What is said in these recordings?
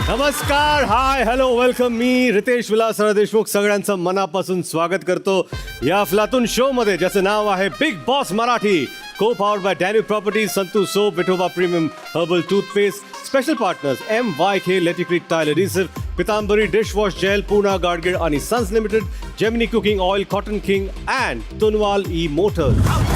नमस्कार, हाय, hello, welcome. मी रितेश विलासराव देशमुख सगळ्यांचं मनापासून स्वागत करतो या फ्लातून शो मध्ये, ज्याचं नाव आहे big Boss Marathi. Co powered by Danube properties, Santoor soap, Vithoba premium herbal toothpaste. Special partners MYK इलेक्ट्रिक tile adhesive, Pitambari dishwash gel, Poona Gadgil आणि sons limited, Gemini cooking oil, cotton king and Tunwal E motors.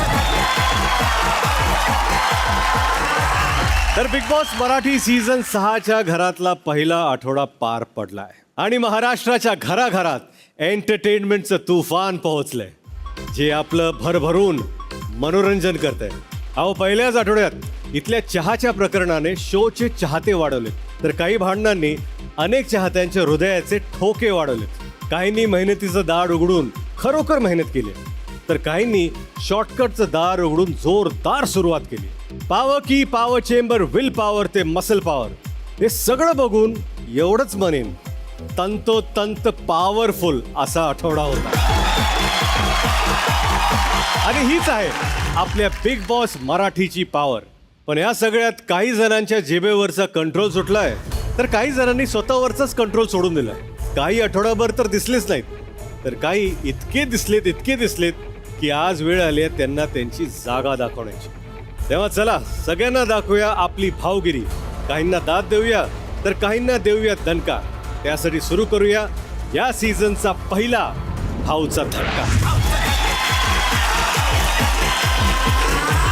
तर बिग बॉस मराठी सीझन 6च्या घरातला पहिला आठवडा पार पडलाय आणि महाराष्ट्राच्या घराघरात एंटरटेनमेंटचं तुफान पोहोचलंय, जे आपलं भरभरून मनोरंजन करतंय. अहो, पहिल्याच आठवड्यात इथल्या चहाच्या प्रकरणाने शोचे चाहते वाढवले, तर काही भांडणांनी अनेक चाहत्यांच्या हृदयाचे ठोके वाढवले. काहींनी मेहनतीचं दार उघडून खरोखर मेहनत केली, तर काहींनी शॉर्टकटचं दार उघडून जोरदार सुरुवात केली. पावर की पॉवर चेंबर, विल पॉवर ते मसल पॉवर, हे सगळं बघून एवढंच म्हणेन, तंतोतंत पॉवरफुल असा आठवडा होता. आणि हीच आहे आपल्या बिग बॉस मराठीची पॉवर. पण या सगळ्यात काही जणांच्या जेबेवरचा कंट्रोल सुटलाय, तर काही जणांनी स्वतःवरचाच कंट्रोल सोडून दिलाय. काही आठवडाभर तर दिसलेच नाहीत, तर काही इतके दिसलेत की आज वेळ आली आहे त्यांना त्यांची जागा दाखवण्याची. तेव्हा चला सगळ्यांना दाखवूया आपली भावगिरी. काहींना दाद देऊया, तर काहींना देऊया दणका. त्यासाठी सुरू करूया या सीझनचा पहिला भाऊचा धक्का.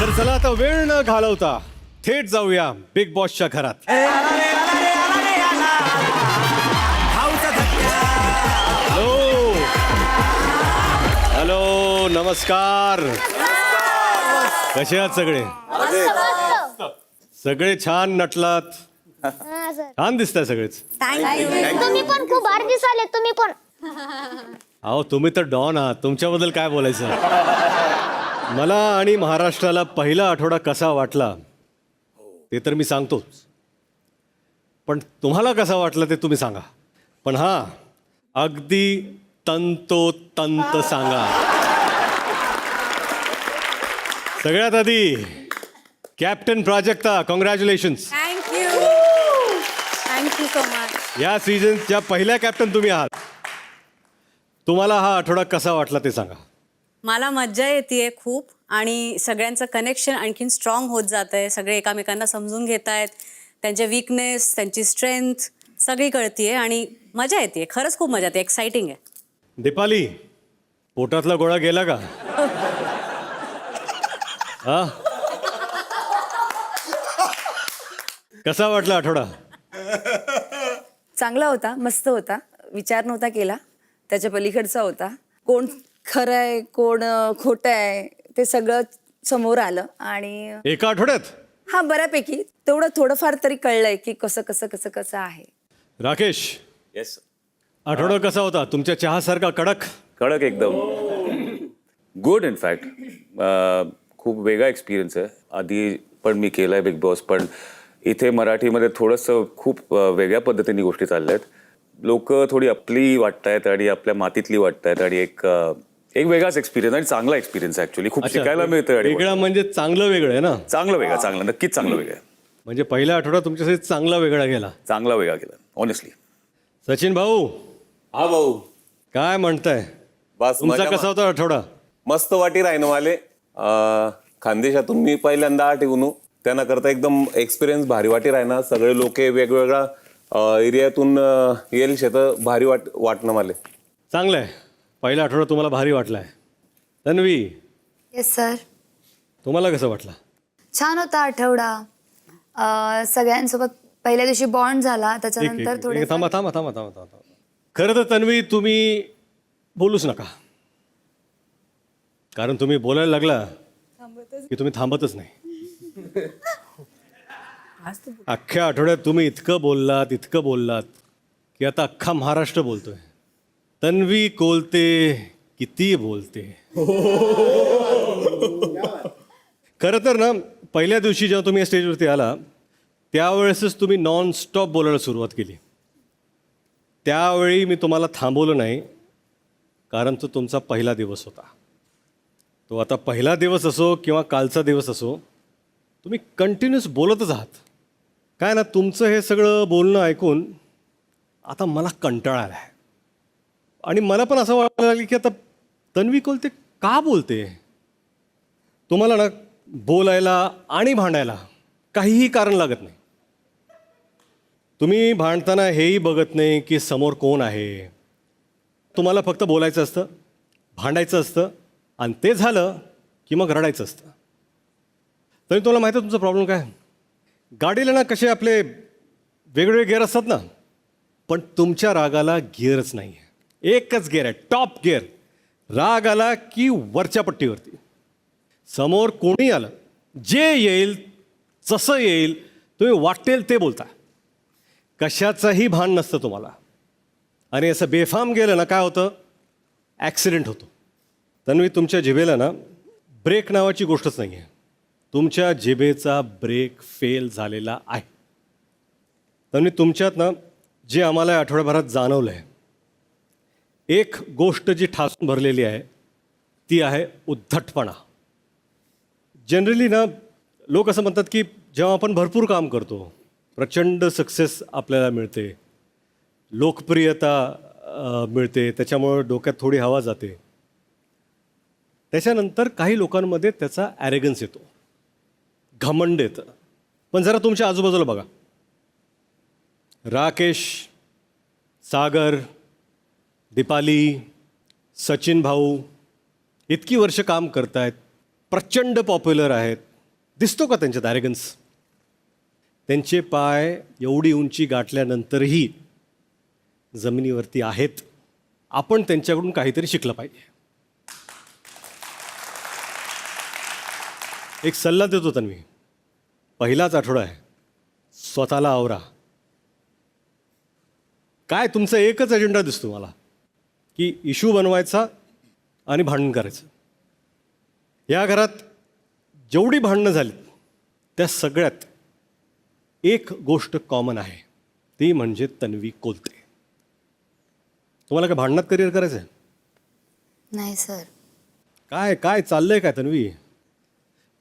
तर चला आता वेळ न घालवता थेट जाऊया बिग बॉसच्या घरात. हॅलो, नमस्कार. कसे आहात सगळे? सगळे छान नटलात, छान दिसताय सगळेच. तुम्ही पण खूप भारी दिसाले. तुम्ही पण. अहो, तुम्ही तर डॉन आहात, तुमच्याबद्दल काय बोलायचं. मला आणि महाराष्ट्राला पहिला आठवडा कसा वाटला ते तर मी सांगतोच, पण तुम्हाला कसा वाटला ते तुम्ही सांगा. पण हा, अगदी तंतोतंत सांगा. सगळ्यात आधी captain Prajakta, congratulations. Thank you so much. या सीझनच्या पहिल्या कॅप्टन तुम्ही आहात. तुम्हाला हा आठवडा कसा वाटला ते सांगा. मला मज्जा येते खूप, आणि सगळ्यांचं कनेक्शन आणखीन स्ट्रॉंग होत जात आहे. सगळे एकमेकांना समजून घेत आहेत, त्यांचे वीकनेस, त्यांची स्ट्रेंथ सगळी कळतीये आणि मजा येते. खरंच खूप मजा येते, एक्साइटिंग आहे. दीपाली, पोटातला गोळा गेला का? हा, कसा वाटला आठवडा? चांगला होता, मस्त होता. विचार नव्हता केला, त्याच्या पलीकडचा होता. कोण खरं आहे, कोण खोटं आहे, ते सगळं समोर आलं. आणि एका आठवड्यात? हा, बऱ्यापैकी तेवढं थोडंफार तरी कळलंय की कसं कसं कसं कसं आहे. राकेश, येस. आठवडा कसा होता? तुमच्या चहासारखा कडक? कडक एकदम. Good in fact. खूप वेगळा एक्सपिरियन्स आहे. आधी पण मी केला आहे बिग बॉस, पण इथे मराठीमध्ये थोडंसं खूप वेगळ्या पद्धतीने गोष्टी चालल्या आहेत. लोक थोडी आपली वाटत आहेत आणि आपल्या मातीतली वाटत आहेत, आणि एक वेगळाच एक्सपिरियन्स आणि चांगला एक्सपिरियन्स ॲक्च्युली. खूप शिकायला मिळतं. आणि वेगळा म्हणजे चांगलं वेगळं आहे ना? चांगलं वेगळं, चांगलं, नक्कीच चांगलं वेगळं आहे. म्हणजे पहिला आठवडा तुमच्यासाठी चांगला वेगळा गेला? चांगला वेगळा गेला, ऑनेस्टली. सचिन भाऊ, हा भाऊ, काय म्हणताय? बस तुमचा मजा कसा होता आठवडा? मस्त वाटी राहिनो वाले. खानदेशातून मी पहिल्यांदा आठ येऊन त्यांना करता एकदम एक्सपिरियन्स भारी वाटी राहणार. सगळे लोक वेगवेगळ्या एरियातून येईल शेत, भारी वाटणं मला. चांगलं आहे. पहिला आठवडा तुम्हाला भारी वाटलाय. Tanvi, yes sir. तुम्हाला कसं वाटलं? छान होता आठवडा. सगळ्यांसोबत पहिल्या दिवशी बॉन्ड झाला, त्याच्यानंतर थोडे थांबा. खरं तर तन्वी, तुम्ही बोलूच नका, कारण तुम्ही बोलायला लागला की तुम्ही थांबतच नाही. अख्ख्या आठवड्यात तुम्ही इतकं बोललात की आता अख्खा महाराष्ट्र बोलतोय. तन्वी कोलते, किती बोलते. खरं तर ना, पहिल्या दिवशी जेव्हा तुम्ही या स्टेजवरती आला त्यावेळेसच तुम्ही नॉन स्टॉप बोलायला सुरुवात केली. त्यावेळी मी तुम्हाला थांबवलं नाही, कारण तो तुमचा पहिला दिवस होता. तो आता पहिला दिवस असो किंवा कालचा दिवस असो, तुम्ही कंटिन्यूस बोलतच आहात. काय ना, तुमचं हे सगळं बोलणं ऐकून आता मला कंटाळा आला आहे आणि मला पण असं वाटायला लागलं की आता तन्वी कोलते का बोलते. तुम्हाला ना बोलायला आणि भांडायला काहीही कारण लागत नाही. तुम्ही भांडताना हेही बघत नाही की समोर कोण आहे. तुम्हाला फक्त बोलायचं असतं, भांडायचं असतं आणि ते झालं की मग रडायचं असतं. तरी तुम्हाला माहिती आहे तुमचा प्रॉब्लेम काय. गाडीला ना कसे आपले वेगवेगळे गिअर असतात ना, पण तुमच्या रागाला गिअरच नाही आहे. एकच गिअर आहे, टॉप गिअर. राग आला की वरच्या पट्टीवरती. समोर कोणी आलं, जे येईल जसं येईल तुम्ही वाटेल ते बोलता. कशाचंही भान नसतं तुम्हाला. आणि असं बेफाम गेलं ना काय होतं, ॲक्सिडेंट होतो. तन्वी तुमच्या जिभेला ना ब्रेक नावाची गोष्टच नाही आहे. तुमच्या जिभेचा ब्रेक फेल झालेला आहे. तन्वी तुमच्यात ना जे आम्हाला या आठवड्याभरात जाणवलं आहे, एक गोष्ट जी ठासून भरलेली आहे ती आहे उद्धटपणा. जनरली ना लोक असं म्हणतात की जेव्हा आपण भरपूर काम करतो, प्रचंड सक्सेस आपल्याला मिळते, लोकप्रियता मिळते, त्याच्यामुळे डोक्यात थोडी हवा जाते, त्याच्यानंतर काही लोकांमध्ये त्याचा ॲरेगन्स येतो, घमंड येतं. पण जरा तुमच्या आजूबाजूला बघा. राकेश, सागर, दीपाली, सचिन भाऊ इतकी वर्ष काम करतायत, प्रचंड पॉप्युलर आहेत. दिसतो का त्यांच्यात ॲरेगन्स. त्यांचे पाय एवढी उंची गाठल्यानंतरही जमिनीवरती आहेत. आपण त्यांच्याकडून काहीतरी शिकलं पाहिजे. एक सल्ला देतो तन्वी, पहिलाच आठवडा आहे, स्वतःला आवरा. काय तुमचा एकच अजेंडा दिसतो मला की इश्यू बनवायचा आणि भांडण करायचं. या घरात जेवढी भांडणं झाली त्या सगळ्यात एक गोष्ट कॉमन आहे, ती म्हणजे तन्वी कोलते. तुम्हाला काय भांडणात करिअर करायचं आहे. नाही सर. काय काय चाललंय काय तन्वी.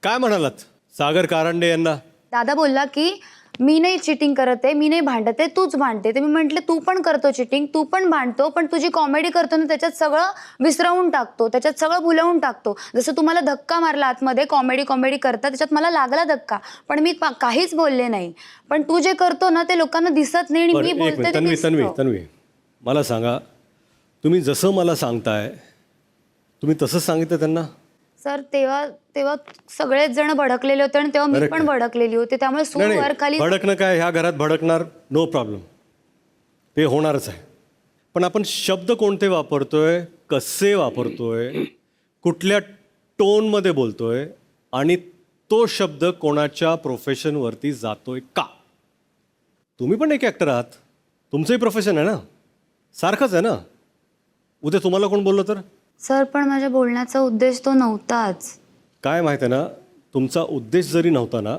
काय म्हणालात सागर कारंडे यांना. दादा बोलला की मी नाही चिटिंग करत आहे, मी नाही भांडत आहे, तूच भांडते. तर मी म्हटलं तू पण करतो चिटिंग, तू पण भांडतो, पण तुझी कॉमेडी करतो ना त्याच्यात सगळं विसरवून टाकतो, त्याच्यात सगळं भुलवून टाकतो. जसं तुम्हाला धक्का मारला आतमध्ये कॉमेडी करता, त्याच्यात मला लागला धक्का, पण मी काहीच बोलले नाही. पण तू जे करतो ना ते लोकांना दिसत नाही आणि बरं, मी एक बोलते मिनिट ते तन्वी तन्वी दिसतं. तन्वी मला सांगा, तुम्ही जसं मला सांगताय तुम्ही तसंच सांगितलं त्यांना. सर तेव्हा सगळेच जण भडकलेले होते आणि तेव्हा मी अरे पण काय? भडकलेली होते, त्यामुळे सूर नाही वर नाही, खाली. भडकणं काय ह्या घरात भडकणार, नो प्रॉब्लेम, ते होणारच आहे. पण आपण शब्द कोणते वापरतोय, कसे वापरतोय, कुठल्या टोनमध्ये बोलतोय आणि तो शब्द कोणाच्या प्रोफेशनवरती जातोय का. तुम्ही पण एक ॲक्टर आहात, तुमचंही प्रोफेशन आहे ना, सारखंच आहे ना. उद्या तुम्हाला कोण बोललं तर. सर पण माझ्या बोलण्याचा उद्देश तो नव्हताच. काय माहीत आहे ना, तुमचा उद्देश जरी नव्हता ना,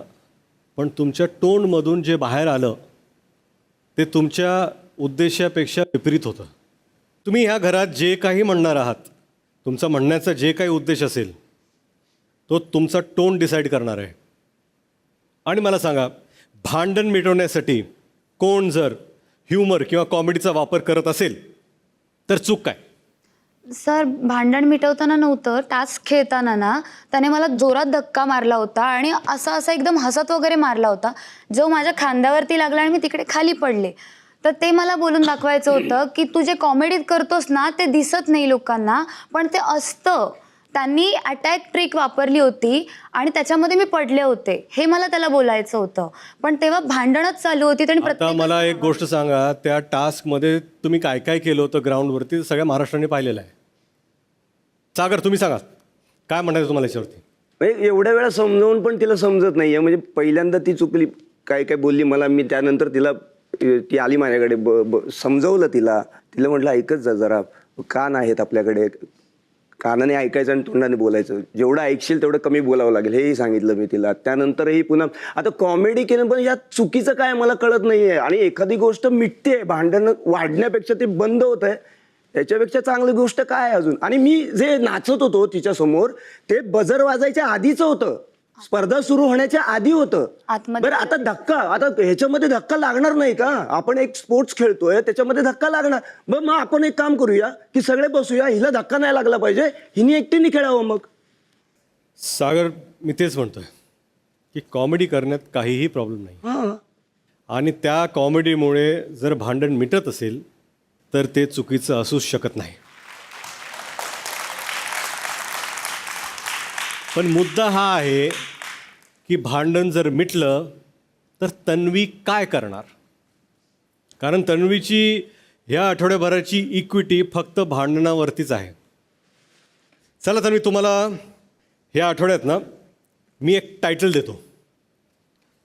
पण तुमच्या टोनमधून जे बाहेर आलं ते तुमच्या उद्देशापेक्षा विपरीत होतं. तुम्ही ह्या घरात जे काही म्हणणार आहात, तुमचा म्हणण्याचा जे काही उद्देश असेल तो तुमचा टोन डिसाईड करणार आहे. आणि मला सांगा, भांडण मिटवण्यासाठी कोण जर ह्युमर किंवा कॉमेडीचा वापर करत असेल तर चूक काय. सर भांडण मिटवताना नव्हतं, टास्क खेळताना ना त्याने मला जोरात धक्का मारला होता आणि असा एकदम हसत वगैरे मारला होता, जो माझ्या खांद्यावरती लागला आणि मी तिकडे खाली पडले. तर ते मला बोलून दाखवायचं होतं की तू जे कॉमेडीत करतोस ना ते दिसत नाही लोकांना, पण ते असतं. त्यांनी अटॅक ट्रिक वापरली होती आणि त्याच्यामध्ये मी पडले होते, हे मला त्याला बोलायचं होतं. पण तेव्हा भांडणच चालू होती आणि आता मला एक गोष्ट सांगा, त्या टास्कमध्ये तुम्ही काय काय केलं होतं ग्राउंडवरती, सगळ्या महाराष्ट्राने पाहिलेलं आहे. सागर तुम्ही सांगा काय म्हणायचं तुम्हाला याच्यावरती. म्हणजे एवढ्या वेळा समजावून पण तिला समजत नाही आहे. म्हणजे पहिल्यांदा ती चुकली, काय काय बोलली मला, मी त्यानंतर तिला ती आली माझ्याकडे, समजवलं तिला. म्हटलं ऐकत जा जरा, कान आहेत आपल्याकडे, कानाने ऐकायचं आणि तोंडाने बोलायचं, जेवढं ऐकशील तेवढं कमी बोलावं लागेल, हेही सांगितलं मी तिला. त्यानंतरही पुन्हा आता कॉमेडी केलं, पण यात चुकीचं काय मला कळत नाही आहे. आणि एखादी गोष्ट मिटते, भांडण वाढण्यापेक्षा ते बंद होत आहे, याच्यापेक्षा चांगली गोष्ट काय अजून. आणि मी जे नाचत होतो तिच्यासमोर ते बजर वाजायच्या आधीच होतं. स्पर्धा सुरू होण्याच्या आधी होतं. आतमध्ये- बरं आता धक्का, आता ह्याच्यामध्ये धक्का लागणार नाही का? आपण एक स्पोर्ट्स खेळतोय त्याच्यामध्ये धक्का लागणार. मग आपण एक काम करूया की सगळे बसूया, हिला धक्का नाही लागला पाहिजे, हिने एकटीने खेळावं. मग सागर, मी तेच म्हणतोय की कॉमेडी करण्यात काहीही प्रॉब्लेम नाही. हा, आणि त्या कॉमेडीमुळे जर भांडण मिटत असेल तर ते चुकीचं असूच शकत नाही. पण मुद्दा हा आहे की भांडण जर मिटलं तर तन्वी काय करणार? कारण तन्वीची ह्या आठवड्याभराची इक्विटी फक्त भांडणावरतीच आहे. चला तन्वी, तुम्हाला ह्या आठवड्यात ना मी एक टायटल देतो.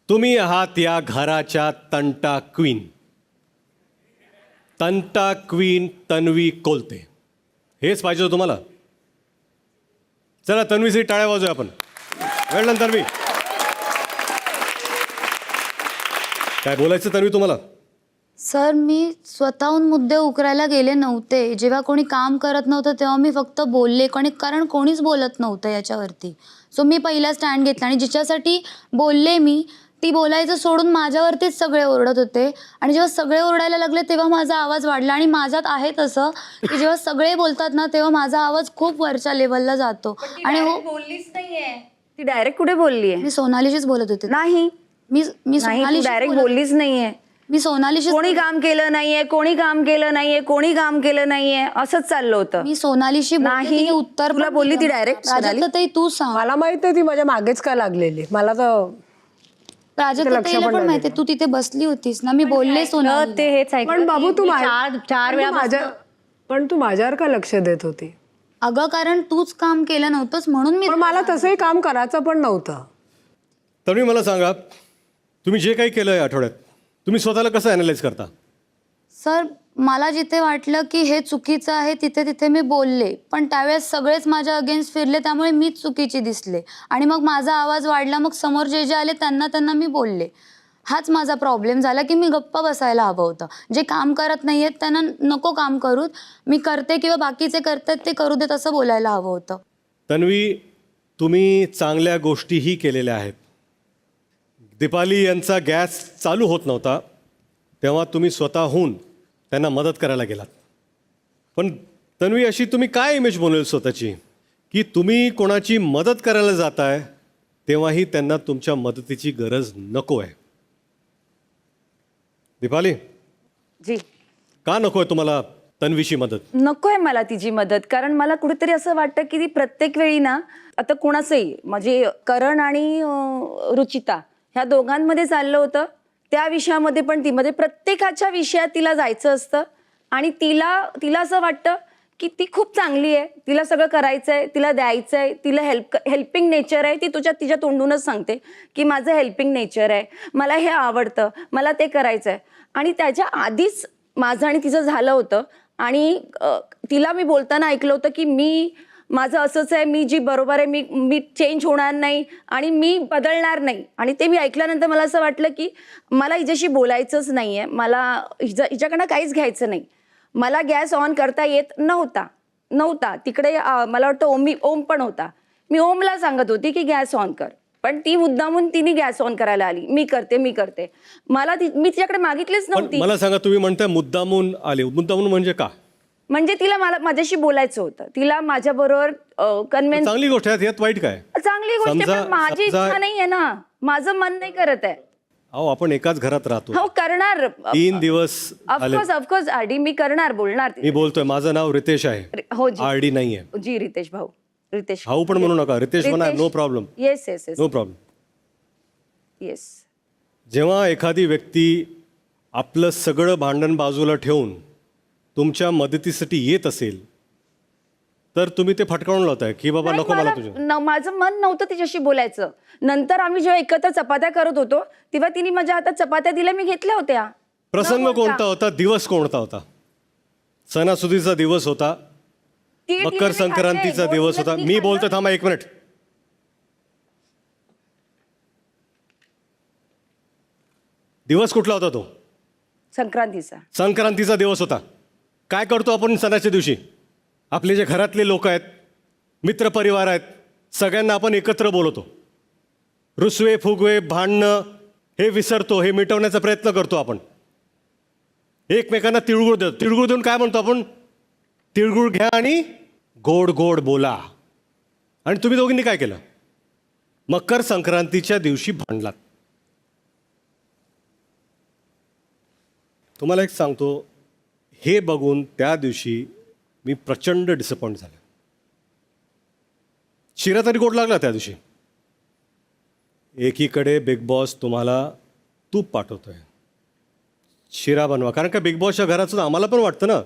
तुम्ही आहात या घराच्या तंटा क्वीन. तंटा क्वीन तन्वी कोलते. हेच पाहिजे होतं तुम्हाला? चला तन्वीसाठी टाळ्या वाजूया आपण. वेळ तन्वी, काय बोलायचं तन्वी तुम्हाला? सर, मी स्वतःहून मुद्दे उकरायला गेले नव्हते. जेव्हा कोणी काम करत नव्हतं तेव्हा मी फक्त बोलले, कारण कोणीच बोलत नव्हतं याच्यावरती. सो मी पहिला स्टँड घेतला आणि जिच्यासाठी बोलले मी, ती बोलायचं सोडून माझ्यावरतीच सगळे ओरडत होते. आणि जेव्हा सगळे ओरडायला लागले तेव्हा माझा आवाज वाढला. आणि माझ्यात आहे तसं की जेव्हा सगळे बोलतात ना तेव्हा माझा आवाज खूप वरच्या लेवलला जातो. आणि हो, बोललीच नाहीये ती. डायरेक्ट कुठे बोलली आहे? मी सोनालीशीच बोलत होते. नाही, मी डायरेक्ट सोनालीशी बोललीच नाहीये. मी सोनालीशी कोणी काम केलं नाहीये, कोणी काम केलं नाहीये, कोणी काम केलं नाहीये, असंच चाललं होतं. मी सोनालीशी बोलले, नाही, तिने उत्तर तुला पण बोलली दिलं. ती direct, सोनाली? प्राजक्ताताई, तू सांग. मला माहित आहे ती माझ्या मागेच काय लागलेली. मला तर प्राजक्ताताईला पण माहिती, तू तिथे बसली होतीस ना. मी बोलले सोनाली. ते हेच ऐकलं पण बाबू की तू मी माझ्या- चार पण वेळा तू माझ्या पण तू माझ्यावर का लक्ष देत होती? अगं, कारण तूच काम केलं नव्हतंस म्हणून मी पण मला तसंही काम करायचं पण नव्हतं. तन्वी, मला सांगा, तुम्ही जे काही केलं या आठवड्यात तुम्ही स्वतःला कसं ॲनालाइज करता? सर, मला जिथे वाटलं की हे चुकीचं आहे तिथे मी बोलले, पण त्यावेळेस सगळेच माझ्या अगेन्स्ट फिरले, त्यामुळे मीच चुकीची दिसले. आणि मग माझा आवाज वाढला. मग समोर जे आले त्यांना मी बोलले. हाच माझा प्रॉब्लेम झाला की मी गप्पा बसायला हवं होतं. जे काम करत नाही आहेत त्यांना नको काम करूत, मी करते किंवा बाकीचे करतात ते करू देत असं बोलायला हवं होतं. तन्वी, तुम्ही चांगल्या गोष्टीही केलेल्या आहेत. दीपाली यांचा गॅस चालू होत नव्हता तेव्हा तुम्ही स्वतःहून त्यांना मदत करायला गेलात. पण तन्वी, अशी तुम्ही काय इमेज बनवली स्वतःची की तुम्ही कोणाची मदत करायला जाताय तेव्हाही त्यांना तुमच्या मदतीची गरज नको आहे? दीपाली, जी, का नको आहे तुम्हाला तन्वीची मदत? नकोय मला तिची मदत. कारण मला कुठेतरी असं वाटतं की ती प्रत्येक वेळी ना, आता कोणाचंही म्हणजे करण आणि रुचिता ह्या दोघांमध्ये चाललं होतं, त्या विषयामध्ये पण ती म्हणजे प्रत्येकाच्या विषयात तिला जायचं असतं. आणि तिला असं वाटतं की ती खूप चांगली आहे, तिला सगळं करायचं आहे, तिला द्यायचं आहे, तिला हेल्पिंग नेचर आहे. ती तिच्या तोंडूनच सांगते की माझं हेल्पिंग नेचर आहे, मला हे आवडतं, मला ते करायचं आहे. आणि त्याच्या आधीच माझं आणि तिचं झालं होतं. आणि तिला मी बोलताना ऐकलं होतं की माझं असंच आहे, मी जी बरोबर आहे, मी चेंज होणार नाही आणि मी बदलणार नाही. आणि ते मी ऐकल्यानंतर मला असं वाटलं की मला हिच्याशी बोलायचंच नाही आहे, मला हिच्याकडनं काहीच घ्यायचं नाही. मला गॅस ऑन करता येत नव्हता तिकडे. मला वाटतं ओम पण होता. मी ओमला सांगत होती की गॅस ऑन कर, पण ती मुद्दामून तिने गॅस ऑन करायला आली. मी करते मी तिच्याकडे मागितलीच पण नव्हती. मला सांगा, तुम्ही म्हणताय मुद्दामून आले. मुद्दामून म्हणजे का? म्हणजे तिला माझ्याशी बोलायचं होतं, तिला माझ्याबरोबर कन्व्हिन्स. चांगली गोष्ट आहे, यात वाईट काय? चांगली गोष्ट आहे, पण माझी इच्छा नाही आहे ना, माझं मन नाही करत आहे. अहो, आपण एकाच घरात राहतो. हो, करणार. 3 दिवस आले. ऑफकोर्स आरडी मी करणार, बोलणार. मी बोलतोय, माझं नाव रितेश आहे, हो जी, आरडी नाहीये. जी, रितेश भाऊ. भाऊ पण म्हणू नका, रितेश म्हणा, no problem. Yes no problem. Yes. जेव्हा एखादी व्यक्ती आपलं सगळं भांडण बाजूला ठेवून तुमच्या मदतीसाठी येत असेल तर तुम्ही ते फटकावून लावताय की बाबा नको मला तुझ्या. माझं मन नव्हतं तिच्याशी बोलायचं. नंतर आम्ही जेव्हा एकत्र चपात्या करत होतो तेव्हा तिने माझ्या हातात चपात्या दिल्या, मी घेतल्या होत्या. प्रसंग कोणता होता? दिवस कोणता होता? सणासुदीचा दिवस होता, मकर संक्रांतीचा दिवस होता. मी बोलतो, थांबा 1 मिनिट. दिवस कुठला होता तो? संक्रांतीचा दिवस होता. काय करतो आपण सणाच्या दिवशी? आपले जे घरातले लोक आहेत, मित्रपरिवार आहेत, सगळ्यांना आपण एकत्र बोलवतो. रुसवे फुगवे भांडणं हे विसरतो, हे मिटवण्याचा प्रयत्न करतो आपण. एकमेकांना तिळगुळ देतो. तिळगुळ देऊन काय म्हणतो आपण? तिळगुळ घ्या आणि गोड गोड बोला. आणि तुम्ही दोघींनी काय केलं? मकर संक्रांतीच्या दिवशी भांडलात. तुम्हाला एक सांगतो, हे बघून त्या दिवशी मी प्रचंड डिसअपॉइंट झालो. शिरा तरी गोड लागला त्या दिवशी. एकीकडे बिग बॉस तुम्हाला तूप पाठवतोय, शिरा बनवा. कारण का बिग बॉसच्या घरातून आम्हाला पण वाटतं ना,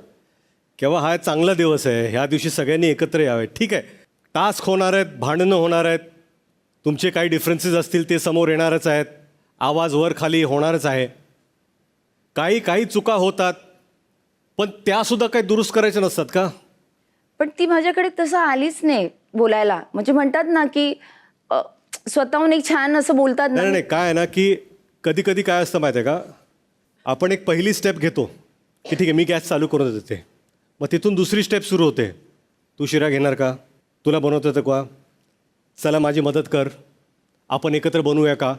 केव्हा हा चांगला दिवस आहे, ह्या दिवशी सगळ्यांनी एकत्र यावे. ठीक आहे, टास्क होणार आहेत, भांडणं होणार आहेत, तुमचे काही डिफरन्सेस असतील ते समोर येणारच आहेत, आवाज वर खाली होणारच आहे, काही चुका होतात, पण त्यासुद्धा काही दुरुस्त करायच्या नसतात का? पण ती माझ्याकडे तसं आलीच नाही बोलायला. म्हणजे म्हणतात ना की स्वतःहून एक छान असं बोलतात ना. नाही, काय आहे ना की कधी कधी काय असतं माहिती आहे का, आपण एक पहिली स्टेप घेतो की ठीक आहे मी गॅस चालू करून देते, मग तिथून दुसरी स्टेप सुरू होते. तू शिरा घेणार का? तुला बनवता येतं का? चला माझी मदत कर, आपण एकत्र बनवूया का?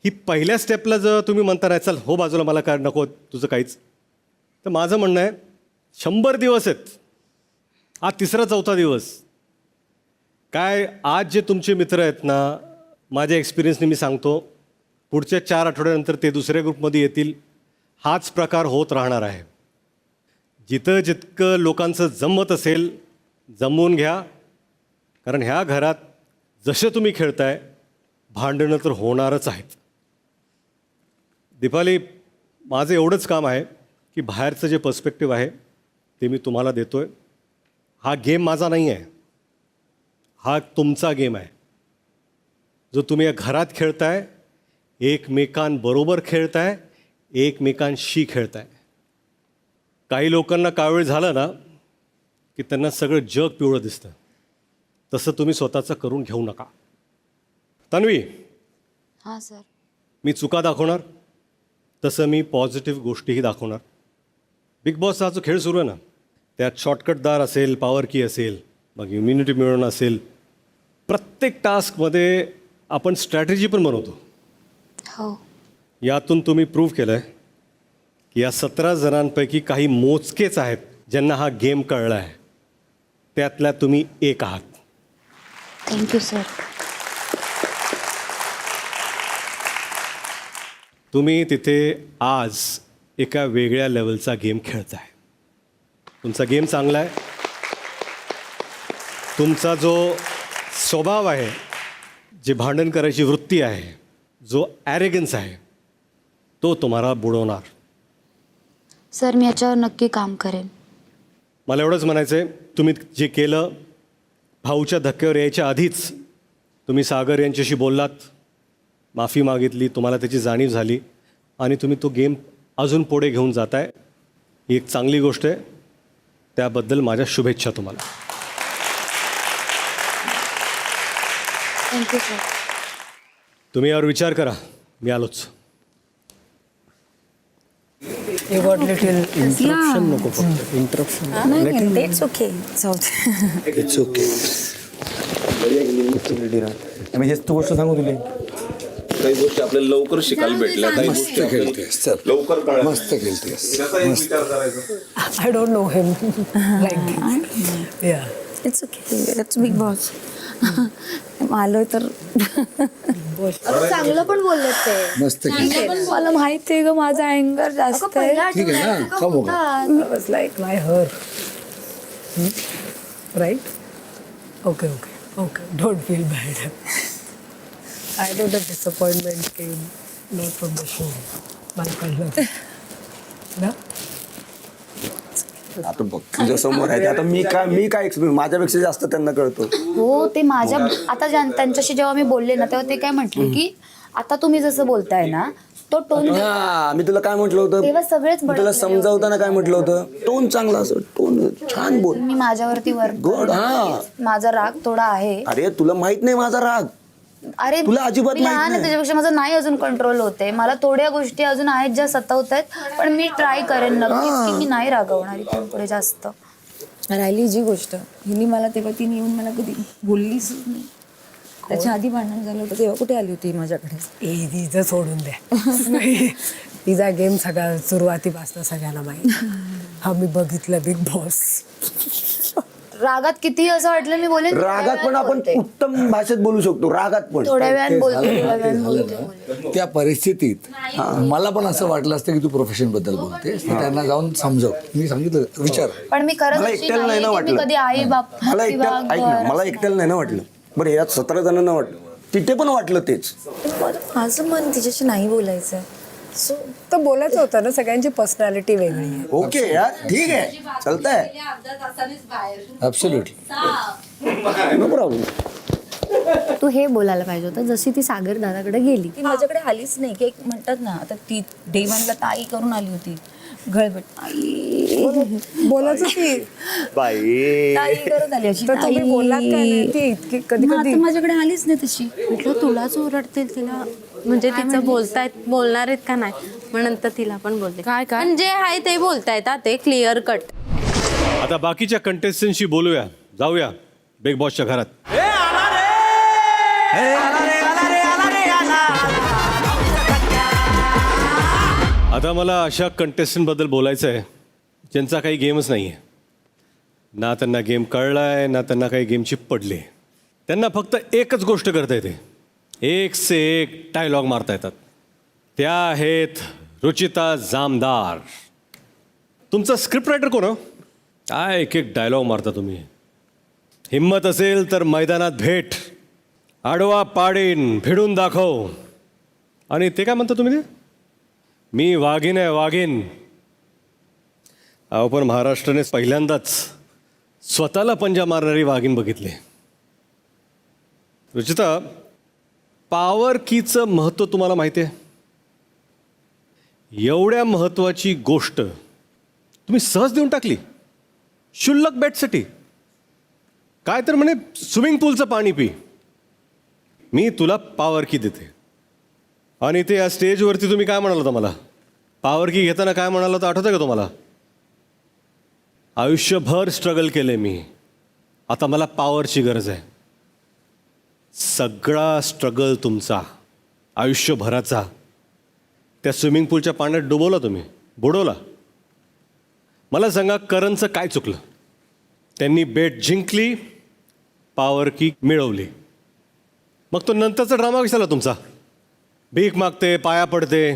ही पहिल्या स्टेपला जर तुम्ही म्हणता नाही चल हो बाजूला, मला काय नको तुझं काहीच, तर माझं म्हणणं आहे 100 दिवस आहेत, हा 3रा-4था दिवस. काय आज जे तुमचे मित्र आहेत ना, माझ्या एक्सपिरियन्सने मी सांगतो, पुढच्या 4 आठवड्यानंतर ते दुसऱ्या ग्रुपमध्ये येतील. हाच प्रकार होत राहणार आहे. जिथं जितकं लोकांचं जमत असेल जमवून घ्या, कारण ह्या घरात जसे तुम्ही खेळताय भांडणं तर होणारच आहेत. दीपाली, माझं एवढंच काम आहे की बाहेरचं जे पर्स्पेक्टिव्ह आहे ते मी तुम्हाला देतो आहे. हा गेम माझा नाही आहे, हा तुमचा गेम आहे, जो तुम्ही या घरात खेळताय, एकमेकांबरोबर खेळताय, एकमेकांशी खेळताय. काही लोकांना कावेळ झालं ना की त्यांना सगळं जग पिवळं दिसतं. तसं तुम्ही स्वतःचं करून घेऊ नका. तन्वी, हां सर. मी चुका दाखवणार, तसं मी पॉझिटिव्ह गोष्टीही दाखवणार. बिग बॉसचा जो खेळ सुरू आहे ना, त्यात शॉर्टकटदार असेल, पॉवर की असेल, मग इम्युनिटी मिळवणं असेल, प्रत्येक टास्कमध्ये आपण स्ट्रॅटेजी पण बनवतो. हो. यातून तुम्ही प्रूव्ह केलं आहे की या 17 जणांपैकी काही मोजकेच आहेत ज्यांना हा गेम कळला आहे. त्यातल्या तुम्ही एक आहात. Thank you sir. तुम्ही तिथे आज एका वेगळ्या लेवलचा गेम खेळताय. तुमचा गेम चांगला आहे. तुमचा जो स्वभाव आहे, जे भांडण करायची वृत्ती आहे, जो ॲरेगन्स आहे, तो तुम्हाला बुडवणार. सर मी याच्यावर नक्की काम करेन. मला एवढंच म्हणायचं आहे, तुम्ही जे केलं, भाऊच्या धक्क्यावर यायच्या आधीच तुम्ही सागर यांच्याशी बोललात, माफी मागितली, तुम्हाला त्याची जाणीव झाली आणि तुम्ही तो गेम अजून पुढे घेऊन जाताय. ही एक चांगली गोष्ट आहे. त्याबद्दल माझ्या शुभेच्छा तुम्हाला. Thank you sir. तुम्ही यावर विचार करा. मी आलोच. You got little इंटरप्शन नको, फक्त interruption. It's okay. It's okay. म्हणजे तू गोष्ट सांगू तुला, काही गोष्टी आपल्याला लवकर शिकायला भेटल्या, काही गोष्टी आपल्याला लवकर कळल्या. मस्त खेळतेस. त्याचा एक विचार करायचा. I don't know him like this. Yeah. It's okay. It's big boss. आलोय तर चांगलं पण बोललेत ते. मस्त खेळते. मला माहिती आहे ग, माझा अँगर जास्त आहे. ठीक आहे ना, खाऊ बघा. I was like, my her. Right? Okay. Don't feel bad. I know the disappointment came not from the show. मला कळलं ना. आता बघ तुझ्या समोर आहे, आता मी काय एक्सपिरियन्स, माझ्यापेक्षा जास्त त्यांना कळतो. हो, ते माझ्या आता त्यांच्याशी जेव्हा मी बोलले ना, तेव्हा ते काय म्हटले की आता तुम्ही जसं बोलताय ना, तो टोन. हा, मी तुला काय म्हटलं होतं, तेव्हा सगळेच मी तुला समजावताना काय म्हटलं होतं, टोन चांगला असो, टोन छान बोल. मी माझ्यावरती Good, हा. माझा राग थोडा आहे. अरे तुला माहित नाही माझा राग. अरे तुला अजिबात मी माहित लहान आहे, नाही. त्याच्यापेक्षा माझं नाही अजून कंट्रोल होते. मला थोड्या गोष्टी अजून आहेत ज्या सतावत आहेत, पण मी ट्राय करेन नक्कीच की मी नाही रागवणार इथून पुढे जास्त. राहिली जी गोष्ट, हिने मला तेव्हा तिने येऊन मला कधी बोललीच नाही. त्याच्या आधी भांडण झालं होतं तेव्हा कुठे आली होती माझ्याकडे? ए तिचं सोडून द्या. तिचा गेम सगळ्या सुरुवातीपासून सगळ्यांना माहिती. हा मी बघितलं बिग बॉस. रागात किती असं वाटलं मी बोलेन रागात पण आपण उत्तम भाषेत बोलू शकतो, रागात पण. थोड्या वेळाने बोलते, झालं थोड्या ना, ते वेळाने झालं बोलते. ना. त्या परिस्थितीत मला पण असं वाटलं असतं की तू प्रोफेशन बद्दल बोलतेस, तर त्यांना जाऊन समजव. मी सांगितलं विचार. पण मी खरंच मला अशी एकट्याला नाही ना नाहीये की मी वाटलं. कधी आई बाप मला किंवा एकट्याला ऐक ना, घर मला एकट्याला नाही ना वाटलं. बरं यात 17 जणांना वाटलं, तिथे पण वाटलं तेच. माझं मन तिच्याशी नाही बोलायचं. तर बोलायचं होतं ना, सगळ्यांची पर्सनॅलिटी वेगळी आहे. ओके यार, ठीक आहे, चालतंय, ॲब्सोल्युटली. No problem. तू हे बोलायला पाहिजे होतं जशी ती सागर दादाकडे गेली. ती माझ्याकडे आलीच नाही की एक म्हणतात ना, आता ती डे वनला ताई करून आली होती, गळबट आई बोलायचं की बाई ताई करत आली अशी. तर तुम्ही बोललात काय नाही? ती इतकी कधी मग कधी आता माझ्याकडे आलीच नाही तशी. म्हटलं तुलाच ओरडतील तिला, म्हणजे तिचं बोलणार आहेत का नाही, मग नंतर तिला पण बोलते काय काय जे आहे ते बोलतायत ते क्लिअर कट. आता बाकीच्या कंटेस्टंटशी बोलूया, जाऊया बिग बॉसच्या घरात. आता मला अशा कंटेस्टंट बद्दल बोलायचं आहे ज्यांचा काही गेमच नाही आहे. ना त्यांना गेम कळलाय, ना त्यांना काही गेमची पडली. त्यांना फक्त एकच गोष्ट करता येते, एक से एक डायलॉग मारता येतात. त्या आहेत रुचिता जामदार. तुमचा स्क्रिप्ट रायटर कोण हो? काय एक एक डायलॉग मारता तुम्ही. हिम्मत असेल तर मैदानात भेट, आडवा पाडीन भिडून दाखव. आणि ते काय म्हणता तुम्ही, ते मी वाघीण आहे वाघीण. अहो पण महाराष्ट्राने पहिल्यांदाच स्वतःला पंजा मारणारी वाघीण बघितली. रुचिता, पॉवर कीचं महत्त्व तुम्हाला माहिती आहे? एवढ्या महत्त्वाची गोष्ट तुम्ही सहज देऊन टाकली क्षुल्लक बॅटसाठी. काय तर म्हणे स्विमिंग पूलचं पाणी पी, मी तुला पॉवर की देते. आणि ते या स्टेजवरती तुम्ही काय म्हणाल होतं मला, पॉवर की घेताना काय म्हणाल होतं आठवतं का तुम्हाला? आयुष्यभर स्ट्रगल केले मी, आता मला पॉवरची गरज आहे. सगळा स्ट्रगल तुमचा आयुष्यभराचा त्या स्विमिंग पूलच्या पाण्यात डुबवला तुम्ही, बुडवला. मला सांगा करणचं काय चुकलं? त्यांनी बेट जिंकली, पॉवर की मिळवली. मग तो नंतरचा ड्रामा कशाला तुमचा? भीक मागते, पाया पडते.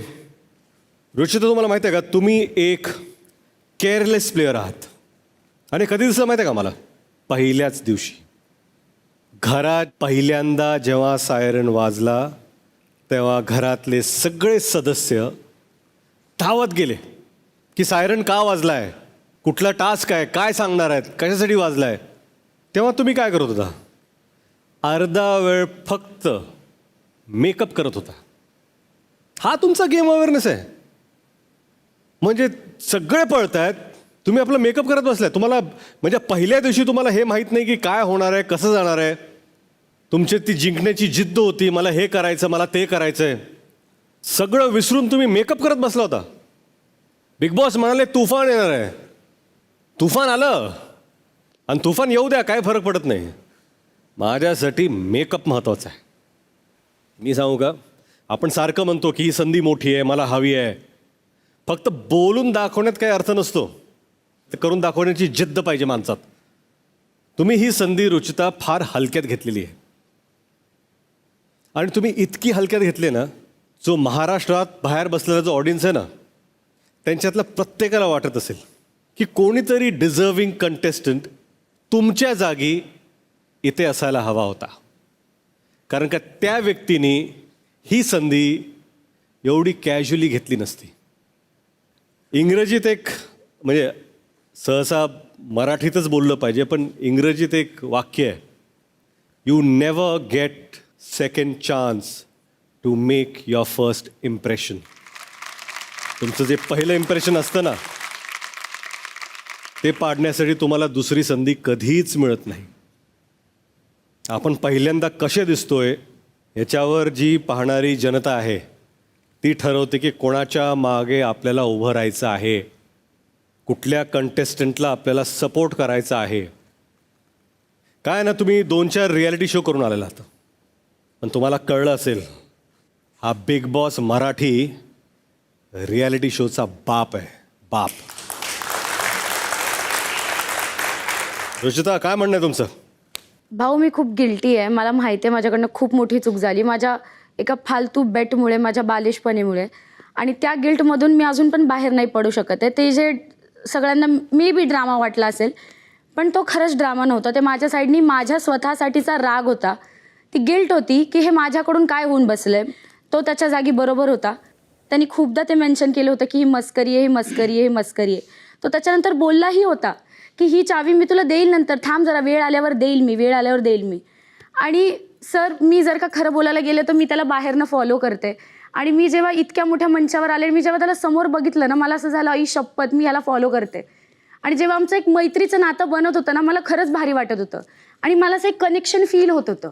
रुचिता, तुम्हाला माहिती आहे का, तुम्ही एक केअरलेस प्लेअर आहात. आणि कधी दिसलं माहिती आहे का मला? पहिल्याच दिवशी घरात पहिल्यांदा जेव्हा सायरन वाजला तेव्हा घरातले सगळे सदस्य धावत गेले की सायरन का वाजला आहे, कुठला टास्क आहे, काय सांगणार आहेत, कशासाठी वाजला आहे. तेव्हा तुम्ही काय करत होता? अर्धा वेळ फक्त मेकअप करत होता. हा तुमचा गेम अवेअरनेस आहे. म्हणजे सगळे पळत आहेत, तुम्ही आपलं मेकअप करत बसलाय. तुम्हाला म्हणजे पहिल्या दिवशी तुम्हाला हे माहीत नाही की काय होणार आहे, कसं जाणार आहे. तुमची ती जिंकण्याची जिद्द होती, मला हे करायचं, मला ते करायचं आहे. सगळं विसरून तुम्ही मेकअप करत बसला होता. बिग बॉस म्हणाले तुफान येणार आहे. तुफान आलं, आणि तुफान येऊ द्या, काय फरक पडत नाही. माझ्यासाठी मेकअप महत्त्वाचा आहे. मी सांगू का, आपण सारखं म्हणतो की ही संधी मोठी आहे, मला हवी आहे. फक्त बोलून दाखवण्यात काही अर्थ नसतो, ते करून दाखवण्याची जिद्द पाहिजे माणसात. तुम्ही ही संधी रुचिता फार हलक्यात घेतलेली आहे. आणि तुम्ही इतकी हलक्यात घेतली ना, जो महाराष्ट्रात बाहेर बसलेला जो ऑडियन्स आहे ना, त्यांच्यातल्या प्रत्येकाला वाटत असेल की कोणीतरी डिझर्विंग कंटेस्टंट तुमच्या जागी इथे असायला हवा होता. कारण का त्या व्यक्तीने ही संधी एवढी कॅज्युअली घेतली नसती. इंग्रजीत एक, म्हणजे सहसा मराठीतच बोललं पाहिजे, पण इंग्रजीत एक वाक्य आहे, you never get second chance to make your first impression. तुमचं जे पहिलं इम्प्रेशन असतं ना, ते पाडण्यासाठी तुम्हाला दुसरी संधी कधीच मिळत नाही. आपण पहिल्यांदा कसे दिसतोय याच्यावर जी पाहणारी जनता आहे ती ठरवते की कोणाच्या मागे आपल्याला उभं राहायचं आहे, कुठल्या कंटेस्टंटला आपल्याला सपोर्ट करायचा आहे. काय ना, तुम्ही 2-4 रियालिटी शो करून आलेला आहात. पण तुम्हाला कळलं असेल, हा बिग बॉस मराठी रियालिटी शोचा बाप आहे, बाप. रुचिता, काय म्हणणं आहे तुमचं? भाऊ, मी खूप गिल्टी आहे. मला माहिती आहे माझ्याकडनं खूप मोठी चूक झाली माझ्या एका फालतू बेटमुळे, माझ्या बालिशपणीमुळे. आणि त्या गिल्टमधून मी अजून पण बाहेर नाही पडू शकत आहे. ते जे सगळ्यांना मे बी ड्रामा वाटला असेल, पण तो खरंच ड्रामा नव्हता. ते माझ्या साईडनी माझ्या स्वतःसाठीचा राग होता, ती गिल्ट होती की हे माझ्याकडून काय होऊन बसलं. तो त्याच्या जागी बरोबर होता. त्यांनी खूपदा ते मेन्शन केलं होतं की ही मस्करी आहे, ही मस्करी आहे, ही मस्करी आहे. तो त्याच्यानंतर बोललाही होता की ही चावी मी तुला देईल नंतर, थांब जरा, वेळ आल्यावर देईल मी, वेळ आल्यावर देईल मी. आणि सर, मी जर का खरं बोलायला गेले तर मी त्याला बाहेरनं फॉलो करते. आणि मी जेव्हा इतक्या मोठ्या मंचावर आले, मी जेव्हा त्याला समोर बघितलं ना, मला असं झालं, आई शपथ, मी ह्याला फॉलो करते. आणि जेव्हा आमचं एक मैत्रीचं नातं बनत होतं ना, मला खरंच भारी वाटत होतं आणि मला असं एक कनेक्शन फील होत होतं.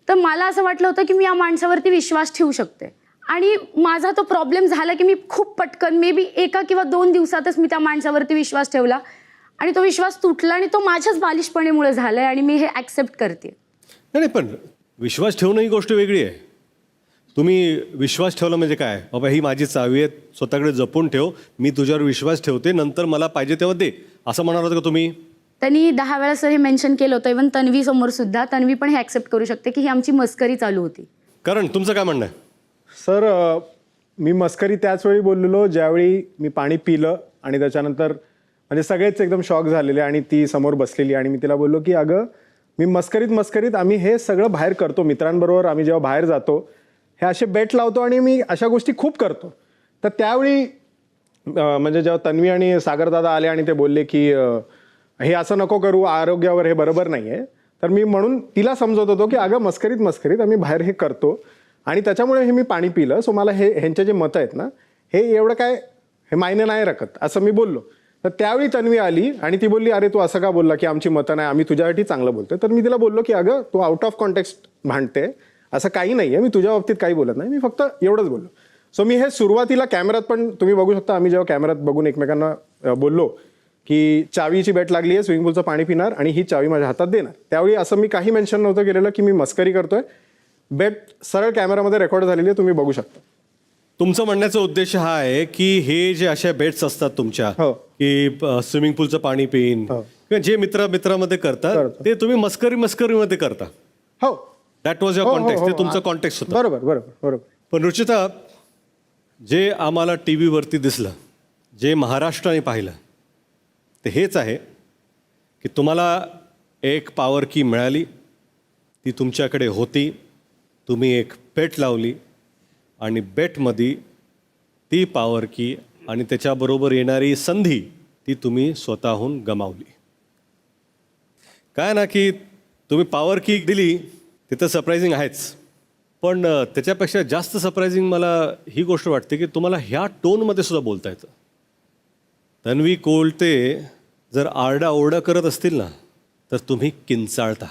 तर मला असं वाटलं होतं की मी या माणसावरती विश्वास ठेवू शकते. आणि माझा तो प्रॉब्लेम झाला की मी खूप पटकन, मे बी 1 किंवा 2 दिवसातच मी त्या माणसावरती विश्वास ठेवला आणि तो विश्वास तुटला. आणि तो माझ्याच बालिशपणीमुळे झाला आहे आणि मी हे ॲक्सेप्ट करते. नाही, पण विश्वास ठेवणं ही गोष्ट वेगळी आहे. तुम्ही विश्वास ठेवला म्हणजे काय, बाबा ही माझी चावी आहे, स्वतःकडे जपून ठेव, मी तुझ्यावर विश्वास ठेवते, नंतर मला पाहिजे तेव्हा दे, असं म्हणाल होतं का तुम्ही? त्यांनी 10 वेळा सर हे मेन्शन केलं होतं, इव्हन तन्वी समोर सुद्धा. तन्वी पण हे ॲक्सेप्ट करू शकते की ही आमची मस्करी चालू होती. कारण तुमचं काय म्हणणं आहे? सर, मी मस्करी त्याच वेळी बोललेलो ज्यावेळी मी पाणी पिलं आणि त्याच्यानंतर म्हणजे सगळेच एकदम शॉक झालेले आणि ती समोर बसलेली. आणि मी तिला बोललो की अगं, मी मस्करीत आम्ही हे सगळं बाहेर करतो, मित्रांबरोबर आम्ही जेव्हा बाहेर जातो हे असे बेट लावतो आणि मी अशा गोष्टी खूप करतो. तर त्यावेळी म्हणजे जेव्हा तन्वी आणि सागरदादा आले आणि ते बोलले की हे असं नको करू, आरोग्यावर हे बरोबर नाही आहे, तर मी म्हणून तिला समजवत होतो की अगं, मस्करीत आम्ही बाहेर हे करतो आणि त्याच्यामुळे हे मी पाणी पिलं. सो मला ह्यांचे जे मतं आहेत ना, हे एवढं काय हे मायने नाही राखत, असं मी बोललो. तर त्यावेळी तन्वी आली आणि ती बोलली, अरे तू असं का बोलला की आमची मतं नाही, आम्ही तुझ्यासाठी चांगलं बोलतोय. तर मी तिला बोललो की अगं, तू आउट ऑफ कॉन्टेक्स्ट भांडते, असं काही नाही आहे, मी तुझ्या बाबतीत काही बोलत नाही, मी फक्त एवढंच बोललो. सो मी हे सुरुवातीला कॅमेऱ्यात पण तुम्ही बघू शकता, आम्ही जेव्हा कॅमेऱ्यात बघून एकमेकांना बोललो की चावीची बेट लागली आहे, स्विमिंग पूलचं पाणी पिणार आणि ही चावी माझ्या हातात देणार, त्यावेळी असं मी काही मेन्शन नव्हतं केलेलं की मी मस्करी करतोय. बेट सरळ कॅमेरामध्ये रेकॉर्ड झालेली आहे, तुम्ही बघू शकता. तुमचं म्हणण्याचा उद्देश हा आहे की हे जे अशा बेट्स असतात तुमच्या, हो. की स्विमिंग पूलचं पाणी पिईन, हो. किंवा जे मित्रामध्ये करतात करतो. ते तुम्ही मस्करीमध्ये करता. हो, दॅट वॉज युअर कॉन्टेक्स्ट, ते तुमचं कॉन्टेक्स्ट होतं. बरोबर. पण रुचिता, जे आम्हाला टी व्हीवरती दिसलं, जे महाराष्ट्राने पाहिलं, ते हेच आहे की तुम्हाला एक पॉवर की मिळाली, ती तुमच्याकडे होती, तुम्ही एक बेट लावली आणि बेटमध्ये ती पॉवर की आणि त्याच्याबरोबर येणारी संधी ती तुम्ही स्वतःहून गमावली. काय ना की तुम्ही पॉवर की दिली, तिथं सरप्रायझिंग आहेच, पण त्याच्यापेक्षा जास्त सरप्रायझिंग मला ही गोष्ट वाटते की तुम्हाला ह्या टोनमध्ये सुद्धा बोलता येतं. तन्वी कोलते जर आरडाओरडा करत असतील ना, तर तुम्ही किंचाळता.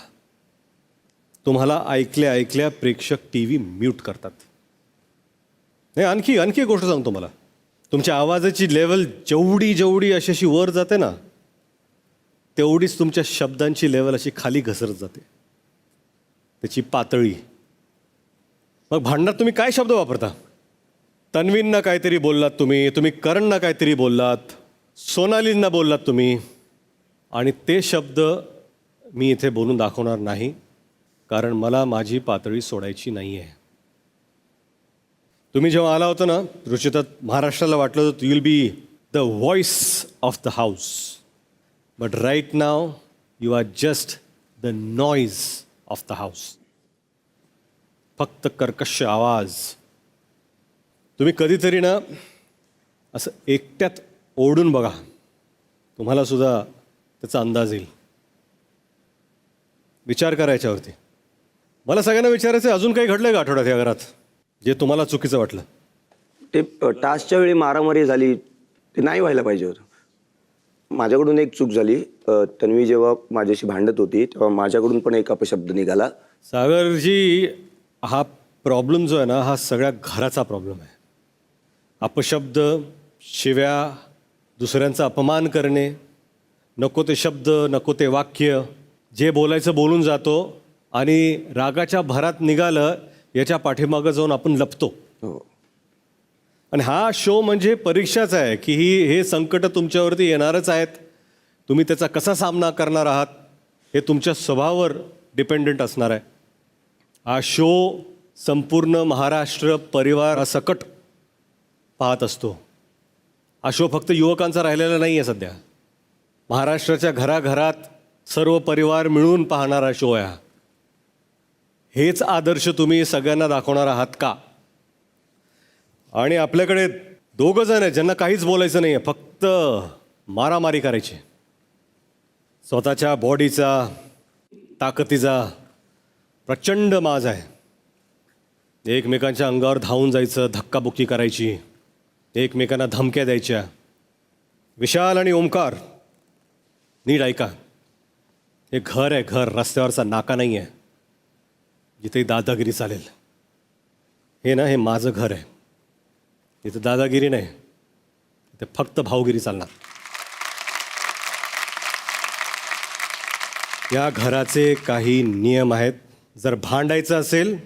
तुम्हाला ऐकल्या प्रेक्षक टी व्ही म्यूट करतात. नाही, आणखी एक गोष्ट सांगतो मला, तुमच्या आवाजाची लेवल जेवढी अशी वर जाते ना, तेवढीच तुमच्या शब्दांची लेवल अशी खाली घसरत जाते, त्याची पातळी. मग भांडणात तुम्ही काय शब्द वापरता? तन्वींना काहीतरी बोललात तुम्ही करणना काहीतरी बोललात, सोनालींना बोललात तुम्ही, आणि ते शब्द मी इथे बोलून दाखवणार नाही, कारण मला माझी पातळी सोडायची नाही आहे. तुम्ही जेव्हा आला होता ना रुचिता, महाराष्ट्राला वाटलं होतं you will be the voice of the house, but right now you are just the noise of the house. फक्त कर्कश आवाज. तुम्ही कधीतरी ना असं एकट्यात ओढून बघा, तुम्हाला सुद्धा त्याचा अंदाज येईल. विचार करा याच्यावरती. मला सगळ्यांना विचारायचं, अजून काही घडलंय का आठवड्यात या घरात जे तुम्हाला चुकीचं वाटलं? ते टास्कच्या वेळी मारामारी झाली, ते नाही व्हायला पाहिजे होतं. माझ्याकडून एक चूक झाली. तन्वी जेव्हा माझ्याशी भांडत होती तेव्हा माझ्याकडून पण एक अपशब्द निघाला. सागरजी, हा प्रॉब्लेम जो आहे ना, हा सगळ्या घराचा प्रॉब्लेम आहे. अपशब्द, शिव्या, दुसऱ्यांचा अपमान करणे, नको ते शब्द, नको ते वाक्य, जे बोलायचं बोलून जातो आणि रागाच्या भरात निघालं याच्या पाठीमागं जाऊन आपण लपतो. हो. आणि हा शो म्हणजे परीक्षाच आहे की हे संकट तुमच्यावरती येणारच आहेत. तुम्ही त्याचा कसा सामना करणार आहात हे तुमच्या स्वभावावर डिपेंडंट असणार आहे. हा शो संपूर्ण महाराष्ट्र परिवारासकट पाहत असतो. हा शो फक्त युवकांचा राहिलेला नाही आहे सध्या. महाराष्ट्राच्या घराघरात सर्व परिवार मिळून पाहणारा शो आहे. हेच आदर्श तुम्ही सगळ्यांना दाखवणार आहात का? आणि आपल्याकडे 2 जण आहेत ज्यांना काहीच बोलायचं नाही आहे, फक्त मारामारी करायची. स्वतःच्या बॉडीचा ताकदीचा प्रचंड माज आहे. एकमेकांच्या अंगावर धावून जायचं, धक्काबुक्की करायची, एकमेकांना धमक्या द्यायच्या. विशाल आणि ओमकार, नीट ऐका. हे घर आहे, घर, रस्त्यावरचा नाका नाही आहे जिथे दादागिरी चालेल. हे ना, हे माझं घर आहे. इथं दादागिरी नाही, इथे फक्त भावगिरी चालणार. या घराचे काही नियम आहेत. जर भांडायचं असेल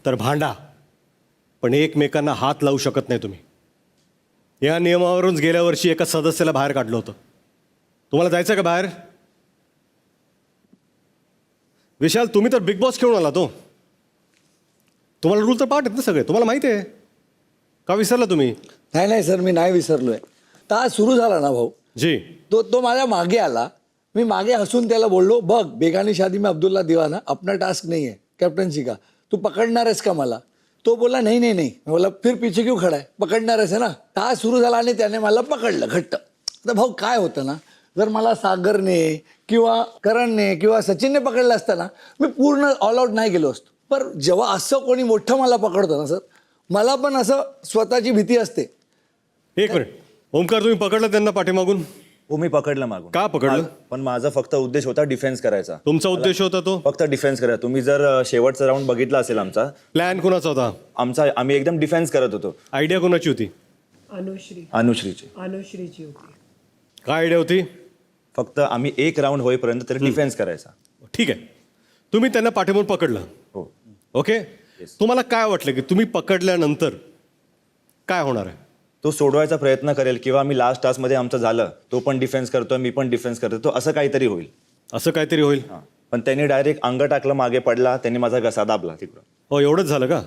तर भांडा, पण एकमेकांना हात लावू शकत नाही तुम्ही. या नियमावरूनच गेल्या वर्षी एका सदस्याला बाहेर काढलं होतं. तुम्हाला जायचं का बाहेर? विशाल, तुम्ही तर बिग बॉस खेळून आला. तुम्हाला रूल तर पाठ आहेत ना सगळे, तुम्हाला माहिती आहे. का विसरला तुम्ही? नाही सर, मी नाही विसरलोय. तास सुरू झाला ना भाऊ, जी, तो माझ्या मागे आला. मी मागे हसून त्याला बोललो, बघ बेगानी शादी में अब्दुल्ला दिवाना, अपना टास्क नहीं है कैप्टनसी का, तू पकडणार आहेस का मला? तो बोला नहीं नहीं नहीं. मैं बोला फिर पीछे क्यों खड़ा है, पकडणार आहेस ना? तास सुरू झाला आणि त्याने मला पकडलं घट्ट. आता भाऊ काय होतं ना, जर मला सागरने किंवा करणने किंवा सचिनने पकडलं असतं ना, मी पूर्ण ऑल आउट नाही गेलो असतो. पण जेव्हा असं कोणी मोठं मला पकडतं ना सर, मला पण असं स्वतःची भीती असते. एक मिनिट. ओमकार, तुम्ही पकडलं त्यांना पाठीमागून? हो, मी पकडलं मागून. का पकडलं? पण माझा फक्त उद्देश होता डिफेन्स करायचा. तुमचा उद्देश होता तो? फक्त डिफेन्स करायचा. तुम्ही जर शेवटचा राऊंड बघितला असेल आमचा प्लॅन कोणाचा होता? आम्ही एकदम डिफेन्स करत होतो. आयडिया कोणाची होती? अनुश्रीची होती. काय आयडिया होती? फक्त आम्ही एक राऊंड होईपर्यंत तरी डिफेन्स करायचा. ठीक आहे, तुम्ही त्यांना पाठीमागून पकडलं. हो. ओके. तुम्हाला काय वाटलं की तुम्ही पकडल्यानंतर काय होणार आहे? तो सोडवायचा प्रयत्न करेल किंवा आम्ही लास्ट टास्कमध्ये आमचं झालं, तो पण डिफेन्स करतोय, मी पण डिफेन्स करतो, तो असं काहीतरी होईल. असं काहीतरी होईल. पण त्यांनी डायरेक्ट अंग टाकलं, मागे पडला, त्यांनी माझा घसा दाबला तिकडं. हो, एवढंच झालं का?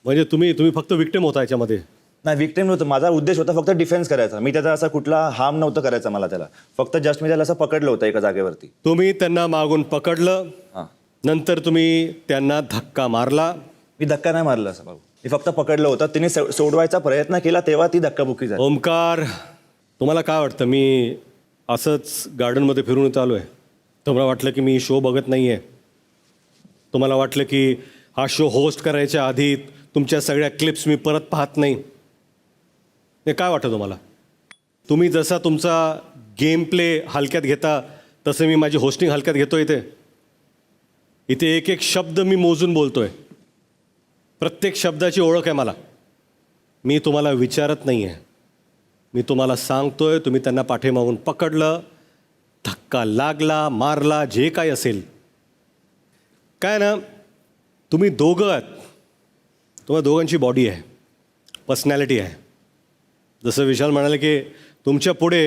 म्हणजे तुम्ही फक्त विक्टिम होता याच्यामध्ये? नाही, विक्टिम नव्हतं. माझा उद्देश होता फक्त डिफेन्स करायचा. मी त्याचा असा कुठला हार्म नव्हतं करायचा मला त्याला. फक्त जस्ट मी त्याला असं पकडलं होतं एका जागेवरती. तुम्ही त्यांना मागून पकडलं, हां. नंतर तुम्ही त्यांना धक्का मारला. मी धक्का नाही मारला असं भाऊ, मी फक्त पकडलं होतं. तिने सोडवायचा प्रयत्न केला तेव्हा ती धक्काबुक्की झाली. ओमकार, तुम्हाला काय वाटतं? मी असंच गार्डनमध्ये फिरून येत आलो आहे, तुम्हाला वाटलं की मी शो बघत नाही आहे? तुम्हाला वाटलं की हा शो होस्ट करायच्या आधी तुमच्या सगळ्या क्लिप्स मी परत पाहत नाही? हे काय वाटतं तुम्हाला? तुम्ही जसा तुमचा गेम प्ले हलक्यात घेता तसं मी माझी होस्टिंग हलक्यात घेतो. इथे एक एक शब्द मी मोजून बोलतोय. प्रत्येक शब्दाची ओळख आहे मला. मी तुम्हाला विचारत नाही आहे, मी तुम्हाला सांगतोय. तुम्ही त्यांना पाठीमागून पकडलं, धक्का लागला, मारला, जे काही असेल. काय ना, तुम्ही दोघं आहात, तुम्हाला दोघांची बॉडी आहे, पर्सनॅलिटी आहे. जसं विशाल म्हणाले की तुमच्या पुढे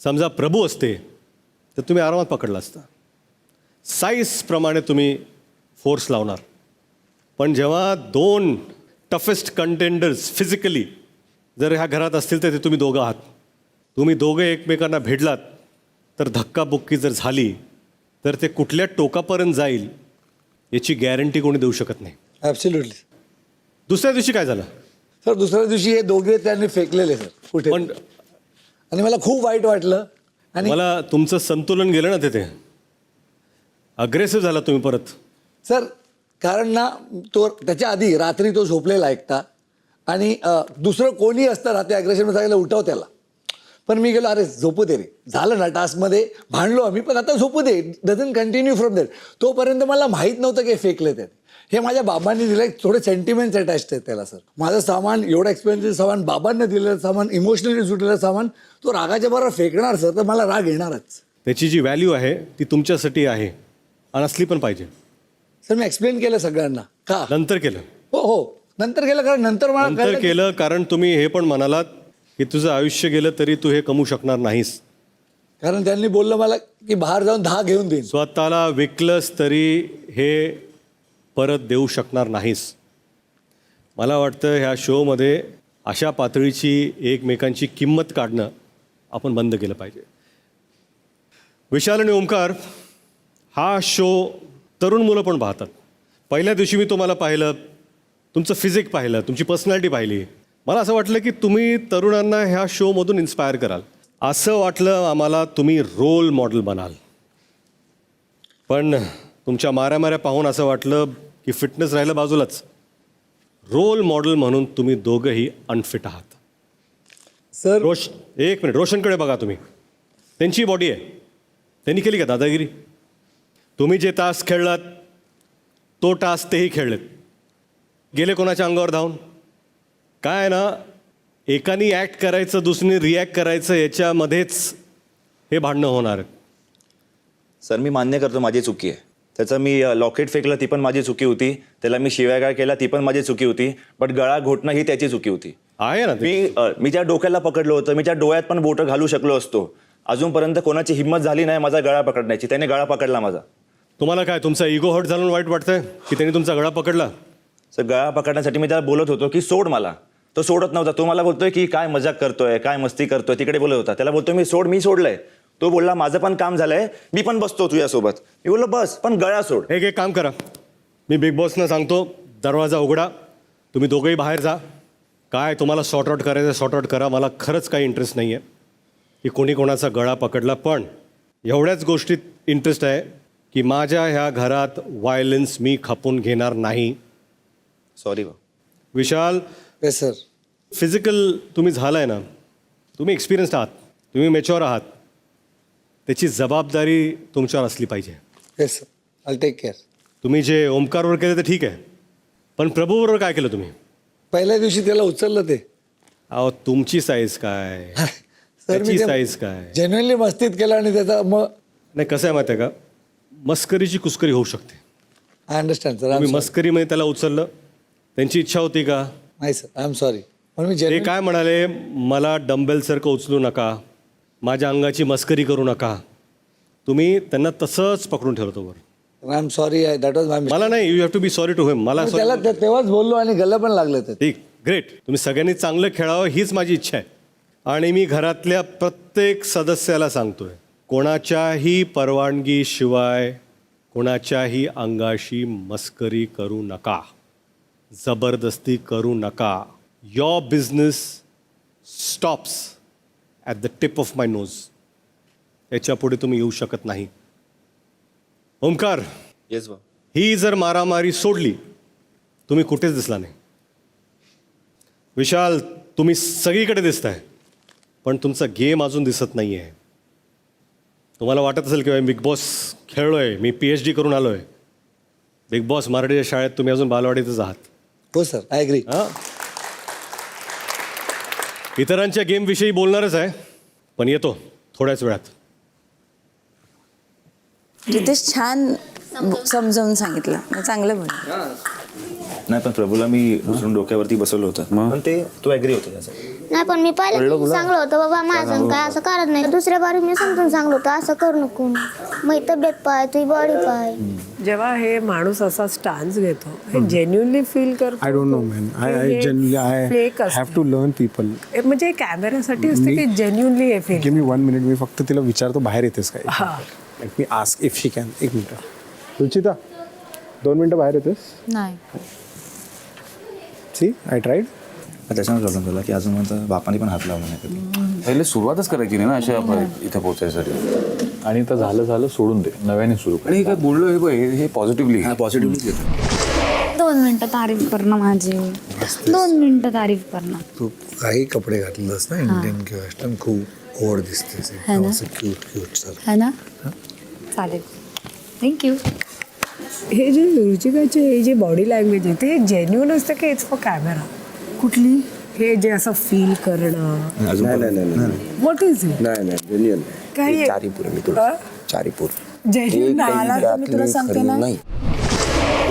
समजा प्रभू असते तर तुम्ही आरामात पकडला असता. साईजप्रमाणे तुम्ही फोर्स लावणार. पण जेव्हा 2 टफेस्ट कंटेंडर्स फिजिकली जर ह्या घरात असतील तर ते तुम्ही दोघं आहात. तुम्ही दोघे एकमेकांना भिडलात तर धक्काबुक्की जर झाली तर ते कुठल्या टोकापर्यंत जाईल याची गॅरंटी कोणी देऊ शकत नाही. ॲब्सोल्युटली. दुसऱ्या दिवशी काय झालं सर? दुसऱ्या दिवशी हे दोघे त्यांनी फेकलेले सर कुठे, पण आणि मला खूप वाईट वाटलं. आणि मला तुमचं संतुलन गेलं ना तिथे. अग्रेसिव्ह झाला तुम्ही परत. सर कारण ना, तो त्याच्या आधी रात्री तो झोपलेला ऐकता आणि दुसरं कोणी असतं रात्री ॲग्रेशनमध्ये सांगितलं उठव त्याला. पण मी गेलो, अरे झोपू दे रे, झालं ना टास्कमध्ये भांडलो आम्ही, पण आता झोपू दे, डझन कंटिन्यू फ्रॉम देट. तोपर्यंत मला माहीत नव्हतं की फेकले ते. हे माझ्या बाबांनी दिलं. थोडे सेंटिमेंट्स अटॅच आहेत त्याला सर. माझं सामान, एवढं एक्सपेन्सिव्ह सामान, बाबांना दिलेलं सामान, इमोशनली सुटलेलं सामान, तो रागाच्या बरोबर फेकणार सर, तर मला राग येणारच. त्याची जी व्हॅल्यू आहे ती तुमच्यासाठी आहे आणि असली पण पाहिजे. सर मी एक्सप्लेन केलं सगळ्यांना का नंतर केलं. हो हो नंतर केलं कारण नंतर मला नंतर कळलं की- केलं कारण तुम्ही हे पण म्हणालात की तुझं आयुष्य गेलं तरी तू हे कमवू शकणार नाहीस. कारण त्यांनी बोललं मला की बाहेर जाऊन 10 घेऊन देईन. स्वतःला विकलंस तरी हे परत देऊ शकणार नाहीस. मला वाटतं ह्या शोमध्ये अशा पातळीची एकमेकांची किंमत काढणं आपण बंद केलं पाहिजे. विशाल आणि ओमकार, हा शो तरुण मुलं पण पाहतात. पहिल्या दिवशी मी तुम्हाला पाहिलं, तुमचं फिजिक पाहिलं, तुमची पर्सनॅलिटी पाहिली. मला असं वाटलं की तुम्ही तरुणांना ह्या शोमधून इन्स्पायर कराल. असं वाटलं आम्हाला तुम्ही रोल मॉडेल बनाल. पण तुमच्या माऱ्या पाहून असं वाटलं की फिटनेस राहिलं बाजूलाच, रोल मॉडेल म्हणून तुम्ही दोघंही अनफिट आहात. सर एक मिनिट, रोशनकडे बघा तुम्ही. त्यांची बॉडी आहे, त्यांनी केली का दादागिरी? तुम्ही जे टास्क खेळलात तो टास्क तेही खेळलेत. गेले कोणाच्या अंगावर धावून? काय आहे ना, एकानी ॲक्ट करायचं दुसरीने रिॲक्ट करायचं, याच्यामध्येच हे भांडणं होणार. सर मी मान्य करतो माझी चुकी आहे. त्याचं मी लॉकेट फेकलं ती पण माझी चुकी होती. त्याला मी शिव्यागाळ केला ती पण माझी चुकी होती. बट गळा घोटणं ही त्याची चुकी होती. आहे ना ते. मी त्या डोक्याला पकडलं होतं, मी त्या डोळ्यात पण बोटं घालू शकलो असतो. अजूनपर्यंत कोणाची हिंमत झाली नाही माझा गळा पकडण्याची. त्याने गळा पकडला माझा. तुम्हाला काय तुमचा इगो हर्ट झालं वाईट वाटतंय की त्यांनी तुमचा गळा पकडला? सर गळा पकडण्यासाठी मी त्याला बोलत होतो की सोड मला. तो सोडत नव्हता. तो मला बोलतोय की काय मजाक करतोय, काय मस्ती करतोय, तिकडे बोलत होता. त्याला बोलतोय मी सोडलंय. तो बोलला माझं पण काम झालंय, मी पण बसतो तुझ्यासोबत. मी बोललो बस, पण गळा सोड. एक काम करा, मी बिग बॉसनं सांगतो दरवाजा उघडा, तुम्ही दोघंही बाहेर जा. काय तुम्हाला सॉर्ट आउट करायचं सॉर्ट आउट करा. मला खरंच काही इंटरेस्ट नाही आहे की कोणी कोणाचा गळा पकडला. पण एवढ्याच गोष्टीत इंटरेस्ट आहे की माझ्या ह्या घरात व्हायलन्स मी खपून घेणार नाही. सॉरी विशाल, येस सर. फिजिकल तुम्ही झालाय ना, तुम्ही एक्सपिरियन्स्ड आहात, तुम्ही मॅच्युअर आहात, त्याची जबाबदारी तुमच्यावर असली पाहिजे. Yes sir, I take care. तुम्ही जे ओमकारवर केलं ते ठीक आहे, पण प्रभूबरोबर काय केलं तुम्ही? पहिल्या दिवशी त्याला उचललं ते. अहो तुमची साईज काय, सर त्याची साईज काय? जेन्युअनली मस्तीत केलं आणि त्याचा मग नाही, कसं आहे माहिती आहे का, मस्करीची कुस्करी होऊ शकते. I understand sir. तुम्ही मस्करीमध्ये त्याला उचललं, त्यांची इच्छा होती का? नाही सर, आय एम सॉरी. पण मी ते काय म्हणाले, मला डंबेलसारखं उचलू नका, माझ्या अंगाची मस्करी करू नका. तुम्ही त्यांना तसंच पकडून ठेवलं वर. I am sorry, that was my. मला नाही, you have to be sorry to him. मला त्याला तेव्हाच बोललो आणि गल्ला पण लागलं ते. ठीक, ग्रेट. तुम्ही सगळ्यांनी चांगलं खेळावं हीच माझी इच्छा आहे. आणि मी घरातल्या प्रत्येक सदस्याला सांगतोय, कोणाच्याही परवानगीशिवाय कोणाच्याही अंगाशी मस्करी करू नका, जबरदस्ती करू नका. Your business stops at the tip of my knows. याच्या पुढे तुम्ही येऊ शकत नाही. ओमकार, येस बा. ही जर मारामारी सोडली, तुम्ही कुठेच दिसला नाही. विशाल, तुम्ही सगळीकडे दिसताय, पण तुमचा गेम अजून दिसत नाही आहे. तुम्हाला वाटत असेल की बिग बॉस खेळलोय, मी PhD करून आलोय. बिग बॉस मराठीच्या शाळेत तुम्ही अजून बालवाडीतच आहात. हो सर, आय एग्री. हां, इतरांच्या गेमविषयी बोलणारच आहे, पण येतो थोड्याच वेळात. रितेश छान समजावून सांगितलं, चांगलं बोल. नाही पण प्रभूला मी दुसरून डोक्यावरती बसवलं होतं, पण ते तो ॲग्री होता त्याचा. नाही पण मी पहिलं सांगलं होतं बाबा माझं काय असं करत नाही. दुसऱ्या बारी मी समजून सांगलो होतं असं करू नको, मग तब्येत पाय, तुझी बॉडी पाय. जेव्हा हे माणूस असा स्टान्स घेतो, हे जेन्युअनली फील करतो. I don't know man. I generally I have to learn people. म्हणजे कॅमेऱ्यासाठी असते की जेन्युअनली हे फील. Give me 1 minute. मी फक्त तिला विचारतो बाहेर येतेस काय. हा, let me ask if she can. 1 minute. Ruchita, 2 मिनिटं बाहेर येतेस? नाही. See, I tried. त्याच्यामुळे प्रॉब्लेम झाला की अजून माझा बापाने पण हात लावला नाही कधी. पहिले सुरुवातच करायची नाही ना अशा इथं पोहोचायसाठी. आणि तर झालं सोडून दे, नव्याने सुरू कर. आणि हे काय बोललो हे बघ, हे पॉझिटिव्हली. पॉझिटिव्हली 2 मिनिटं तारीफ करणं माझी. 2 मिनिटं तारीफ करणं. तू काही कपडे घातलेस ना इंडियन किंवा वेस्टर्न, खूप ओढ दिसतेस. Cute cute sir. है ना? चालेल, थँक्यू. हे जे रुचिकाचे हे जे बॉडी लँग्वेज आहे ते जेन्युअन असतं की इट्स फॉर कॅमेरा? कुठली? हे जे असं फील करणं, व्हॉट इज इट? नाही जेन्युअन. काय चारीपूर मी तुला चारीपूर जेन्युअन आला तर मी तुला सांगते ना. नाही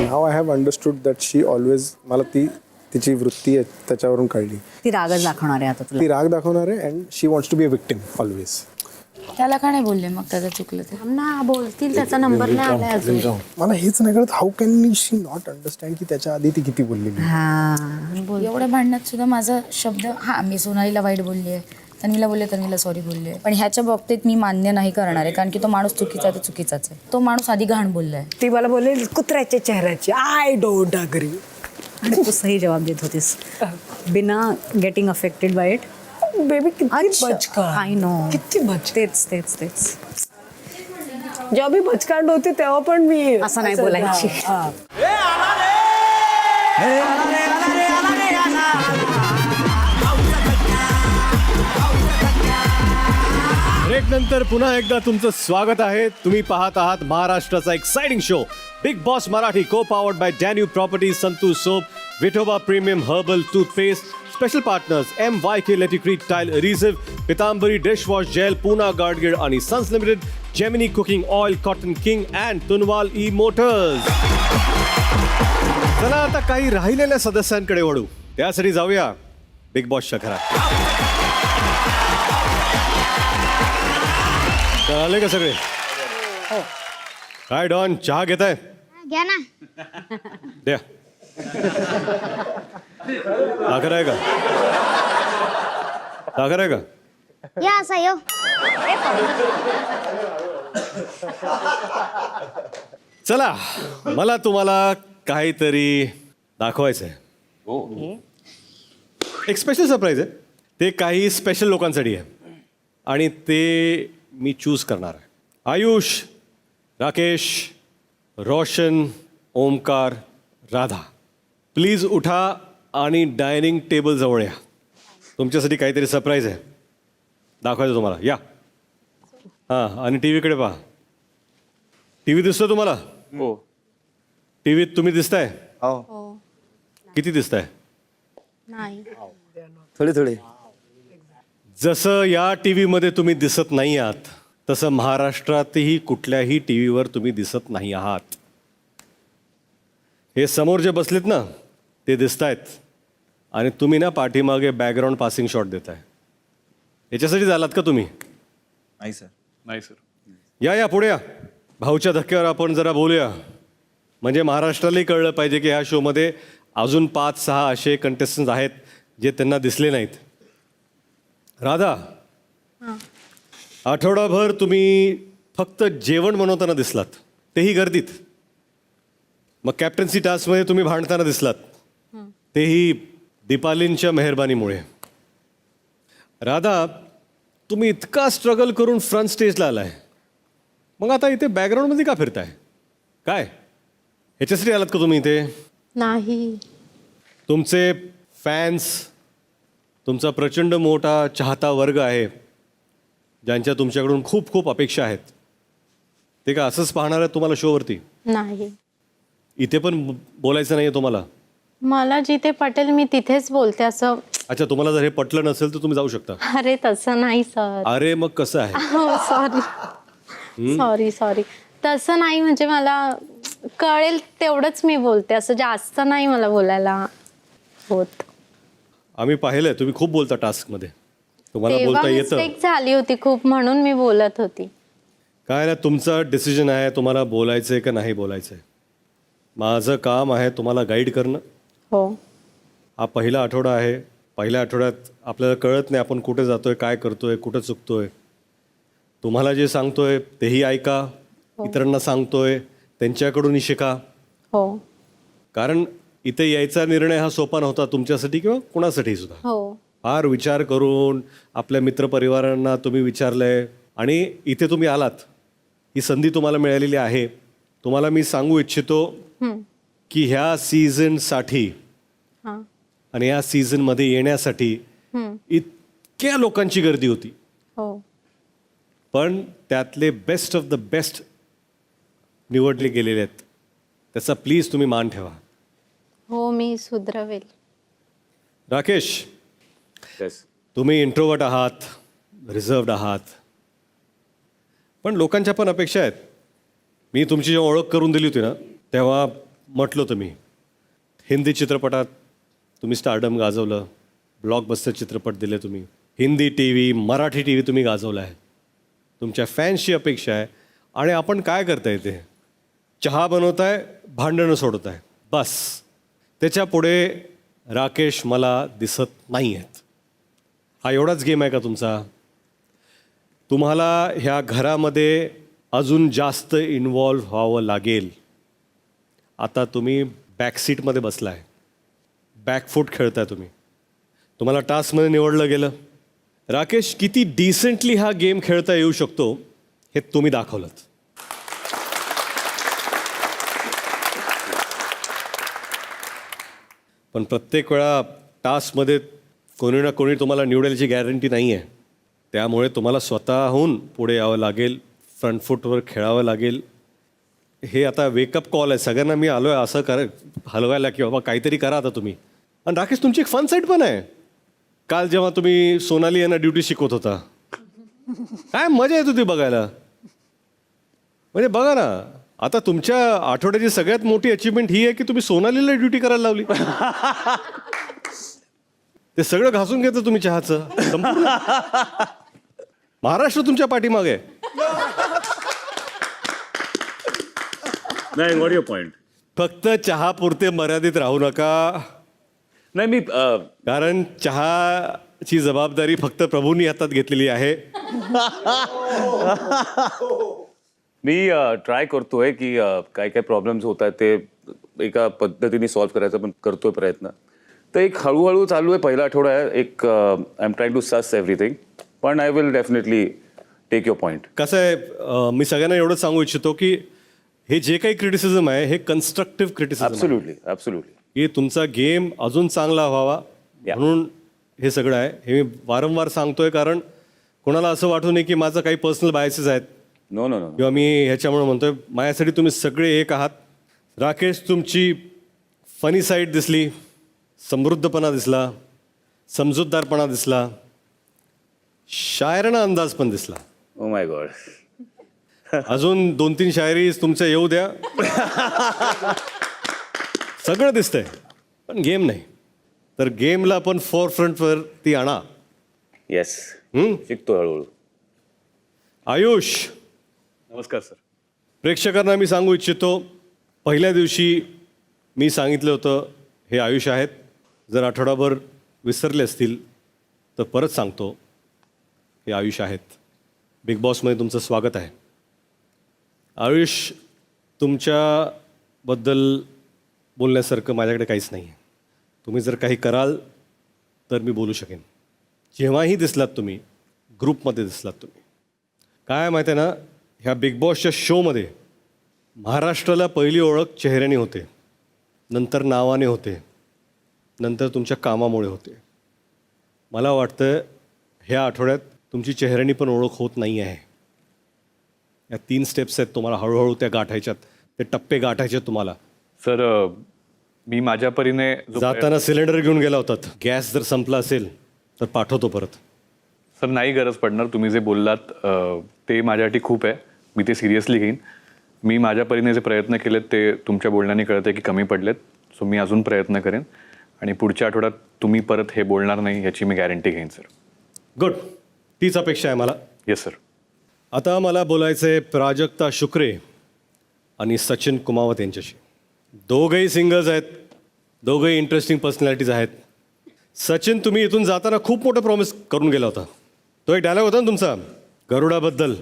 नाव I have understood that she always, मला ती तिची वृत्ती आहे त्याच्यावरून कळली. ती रागच दाखवणार आहे आता तुला. ती राग दाखवणार आहे and she wants to be a victim always. त्याला का नाही बोलले मग त्याचं चुकलं ते? ना बोलतील, त्याचा नंबर नाही आलाय अजून. मला हेच नाही कळत, how can she not understand की त्याच्या आधी ती किती बोललेली. एवढ्या भांडणात सुद्धा माझा शब्द, मी सोनालीला वाईट बोलली आहे, तन्वीला बोलले, तन्वीला सॉरी बोलले, पण ह्याच्या बाबतीत मी मान्य नाही करणार आहे, कारण की तो माणूस चुकीचा आहे, तो चुकीचाच आहे. तो माणूस आधी घाण बोललाय. ती मला बोलले कुत्र्याच्या चेहऱ्याची, आय डोंट अग्री. आणि तू सही जवाब देत होतीस बिना getting affected by it. Baby किती बचकान. I know. किती बचकान. तेच जेव्हा मी बचकांड होते तेव्हा पण मी असं नाही बोलायची. हा. ब्रेक नंतर पुन्हा एकदा तुमचं स्वागत आहे. तुम्ही पाहत आहात महाराष्ट्राचा exciting show Bigg Boss Marathi, co powered by Danube property, Santoor soap, Vithoba premium herbal toothpaste. Special partners MYK Leticrete tile Adhesive, Pitambari dishwash gel, Poona Gadgil आणि sons limited, Gemini cooking oil, cotton king and Tunwal E motors. चला आता काही राहिलेल्या सदस्यांकडे वळू. त्यासाठी जाऊया बिग बॉसच्या घरात. तर आले का सगळे? काय डॉन, चहा घेत आहे? घ्या ना. द्या. साखर आहे का? साखर आहे का? या असा यो. चला, मला तुम्हाला काहीतरी दाखवायचं आहे. एक स्पेशल सरप्राईज आहे. ते काही स्पेशल लोकांसाठी आहे आणि ते मी चूज करणार आहे. आयुष, राकेश, रोशन, ओमकार, राधा, प्लीज उठा आणि डायनिंग टेबल जवळ या. तुमच्यासाठी काहीतरी सरप्राईज आहे, दाखवायचं तुम्हाला. या. हां, आणि टी व्हीकडे पहा. टी व्ही दिसतो तुम्हाला? हो. टी व्हीत तुम्ही दिसताय? हो. किती दिसताय? नाही. थोडे थोडे. जसं या टी व्हीमध्ये तुम्ही दिसत नाही आहात, तसं महाराष्ट्रातही कुठल्याही टी व्हीवर तुम्ही दिसत नाही आहात. हे समोर जे बसलेत ना, ते दिसत आहेत आणि तुम्ही ना पाठीमागे बॅकग्राऊंड पासिंग शॉट देताय. याच्यासाठी झालात का तुम्ही? नाही सर. नाही सर. या पुढे या. भाऊच्या धक्क्यावर आपण जरा बोलूया, म्हणजे महाराष्ट्रालाही कळलं पाहिजे की ह्या शोमध्ये अजून 5-6 असे कंटेस्टंट्स आहेत जे त्यांना दिसले नाहीत. राधा, आठवडाभर तुम्ही फक्त जेवण बनवताना दिसलात, तेही गर्दीत. मग कॅप्टन्सी टास्कमध्ये तुम्ही भांडताना दिसलात, तेही दीपालींच्या मेहरबानीमुळे. राधा, तुम्ही इतका स्ट्रगल करून फ्रंट स्टेजला आलाय, मग आता इथे बॅकग्राऊंडमध्ये का फिरताय? काय ह्याच्यासाठी आलात का तुम्ही इथे? नाही. तुमचे फॅन्स, तुमचा प्रचंड मोठा चाहता वर्ग आहे ज्यांच्या तुमच्याकडून खूप खूप अपेक्षा आहेत, ते का असंच पाहणार आहेत तुम्हाला शोवरती? नाही. इथे पण बोलायचं नाही आहे तुम्हाला? मला जिथे पटेल मी तिथेच बोलते असं. अच्छा, तुम्हाला जर हे पटलं नसेल तर तुम्ही जाऊ शकता. अरे तसं नाही सर. अरे मग कसं आहे? सॉरी तसं नाही, म्हणजे मला कळेल तेवढंच मी बोलते, असं जास्त नाही मला बोलायला होत. आम्ही पाहिलंय तुम्ही खूप बोलता टास्कमध्ये, तुम्हाला तेव्हा बोलता येतं. मिस्टेक झाली होती खूप, म्हणून मी बोलत होती. काय ना, तुमचा डिसिजन आहे तुम्हाला बोलायचं आहे का नाही बोलायचं आहे. माझं काम आहे तुम्हाला गाईड करणं. हो. हा पहिला आठवडा आहे. पहिल्या आठवड्यात आपल्याला कळत नाही आपण कुठे जातोय, काय करतोय, कुठं चुकतोय. तुम्हाला जे सांगतोय तेही ऐका, इतरांना सांगतोय त्यांच्याकडूनही शिका. हो. कारण इथे यायचा निर्णय हा सोपा नव्हता तुमच्यासाठी किंवा कुणासाठी सुद्धा. हो. फार विचार करून आपल्या मित्रपरिवारांना तुम्ही विचारलंय आणि इथे तुम्ही आलात. ही संधी तुम्हाला मिळालेली आहे. तुम्हाला मी सांगू इच्छितो की ह्या सीझनसाठी आणि या सीझनमध्ये येण्यासाठी इतक्या लोकांची गर्दी होती, हो. पण त्यातले बेस्ट ऑफ द बेस्ट निवडले गेलेले आहेत. त्याचा प्लीज तुम्ही मान ठेवा. हो, मी सुधरवेल. राकेश, येस. तुम्ही इंट्रोवर्ट आहात, रिझर्व्ड आहात, पण लोकांच्या पण अपेक्षा आहेत. मी तुमची जेव्हा ओळख करून दिली होती ना, तेव्हा म्हटलं तुम्ही हिंदी चित्रपटात तुम्ही स्टारडम गाजवलं, ब्लॉकबस्टर चित्रपट दिले तुम्ही, Hindi T V, Marathi T V तुम्ही गाजवला आहे. तुमच्या फॅन्सची अपेक्षा आहे आणि आपण काय करताय ते चहा बनवताय, भांडणं सोडताय, बस. त्याच्या पुढे राकेश मला दिसत नाही आहेत. हा एवढाच गेम आहे का तुमचा? तुम्हाला ह्या घरामध्ये अजून जास्त इन्वॉल्व्ह व्हावं लागेल. आता तुम्ही बॅकसीटमध्ये बसलाय, बॅकफूट खेळताय तुम्ही. तुम्हाला टास्कमध्ये निवडलं गेलं. राकेश, किती डिसेंटली हा गेम खेळता येऊ शकतो हे तुम्ही दाखवलं. पण प्रत्येक वेळा टास्कमध्ये कोणी ना कोणी तुम्हाला निवडायची गॅरंटी नाही आहे. त्यामुळे तुम्हाला स्वतःहून पुढे यावं लागेल, फ्रंट फूटवर खेळावं लागेल. हे आता वेकअप कॉल आहे सगळ्यांना. मी आलो आहे असं हलवायला की बाबा काहीतरी करा आता तुम्ही. आणि राकेश, तुमची एक फन साईड पण आहे. काल जेव्हा तुम्ही सोनाली यांना ड्युटी शिकवत होता, काय मजा येत होती बघायला. म्हणजे बघा ना, आता तुमच्या आठवड्याची सगळ्यात मोठी अचिव्हमेंट ही आहे की तुम्ही सोनालीला ड्युटी करायला लावली. ते सगळं घासून घेतं तुम्ही चहाचं. संपूर्ण महाराष्ट्र तुमच्या पाठीमागे आहे. नाही, व्हॉट युअर पॉइंट? फक्त चहापुरते मर्यादित राहू नका. नाही, मी कारण चहाची जबाबदारी फक्त प्रभूंनी हातात घेतलेली आहे. मी ट्राय करतोय की काय काय प्रॉब्लेम्स होत आहेत ते एका पद्धतीने सॉल्व्ह करायचा पण करतोय प्रयत्न. तर एक हळूहळू चालू आहे. पहिला आठवडा आहे. एक I am trying to suss everything, पण I will definitely take your point. कसं आहे, मी सगळ्यांना एवढंच सांगू इच्छितो की हे जे काही क्रिटिसिझम आहे हे कन्स्ट्रक्टिव्ह क्रिटिसिझम, ॲब्सोल्युटली ॲब्सोल्युटली. की तुमचा गेम अजून चांगला व्हावा म्हणून हे सगळं आहे. हे मी वारंवार सांगतोय कारण कोणाला असं वाटू नये की माझं काही पर्सनल बायसेस आहेत. No no no. किंवा मी ह्याच्यामुळे म्हणतोय. माझ्यासाठी तुम्ही सगळे एक आहात. राकेश, तुमची फनी साईड दिसली, समृद्धपणा दिसला, समजूतदारपणा दिसला, शायराना अंदाज पण दिसला. Oh my God. अजून 2-3 शायरी तुमच्या येऊ द्या. सगळं दिसतंय पण गेम नाही. तर गेमला पण फोरफ्रंटवर ती आणा. येस, शिकतो हळूहळू. आयुष, नमस्कार सर. प्रेक्षकांना मी सांगू इच्छितो, पहिल्या दिवशी मी सांगितलं होतं हे आयुष आहेत. जर आठवडाभर विसरले असतील तर परत सांगतो, हे आयुष आहेत. बिग बॉसमध्ये तुमचं स्वागत आहे. आयुष, तुमच्याबद्दल बोलण्यासारखं माझ्याकडे काहीच नाही आहे. तुम्ही जर काही कराल तर मी बोलू शकेन. जेव्हाही दिसलात तुम्ही ग्रुपमध्ये दिसलात तुम्ही. काय माहिती आहे ना, ह्या बिग बॉसच्या शोमध्ये महाराष्ट्राला पहिली ओळख चेहऱ्याने होते, नंतर नावाने होते, नंतर तुमच्या कामामुळे होते. मला वाटतं ह्या आठवड्यात तुमची चेहऱ्याने पण ओळख होत नाही आहे. या 3 स्टेप्स आहेत तुम्हाला हळूहळू त्या गाठायच्यात, ते टप्पे गाठायचे तुम्हाला. सर, मी माझ्या परीने जाताना सिलेंडर घेऊन गेला होतात. गॅस जर संपला असेल तर पाठवतो परत. सर, नाही गरज पडणार. तुम्ही जे बोललात ते माझ्यासाठी खूप आहे. मी ते सिरियसली घेईन. मी माझ्या परीने जे प्रयत्न केलेत ते तुमच्या बोलण्याने कळते की कमी पडलेत. सो मी अजून प्रयत्न करेन आणि पुढच्या आठवड्यात तुम्ही परत हे बोलणार नाही याची मी गॅरंटी घेईन सर. गुड, तीच अपेक्षा आहे मला. Yes sir. आता मला बोलायचं आहे प्राजक्ता शुक्रे आणि सचिन कुमावत यांच्याशी. दोघंही सिंगर्स आहेत, दोघंही इंटरेस्टिंग पर्सनॅलिटीज आहेत. सचिन, तुम्ही इथून जाताना खूप मोठं प्रॉमिस करून गेला होता. तो एक डायलॉग होता ना तुमचा गरुडाबद्दल,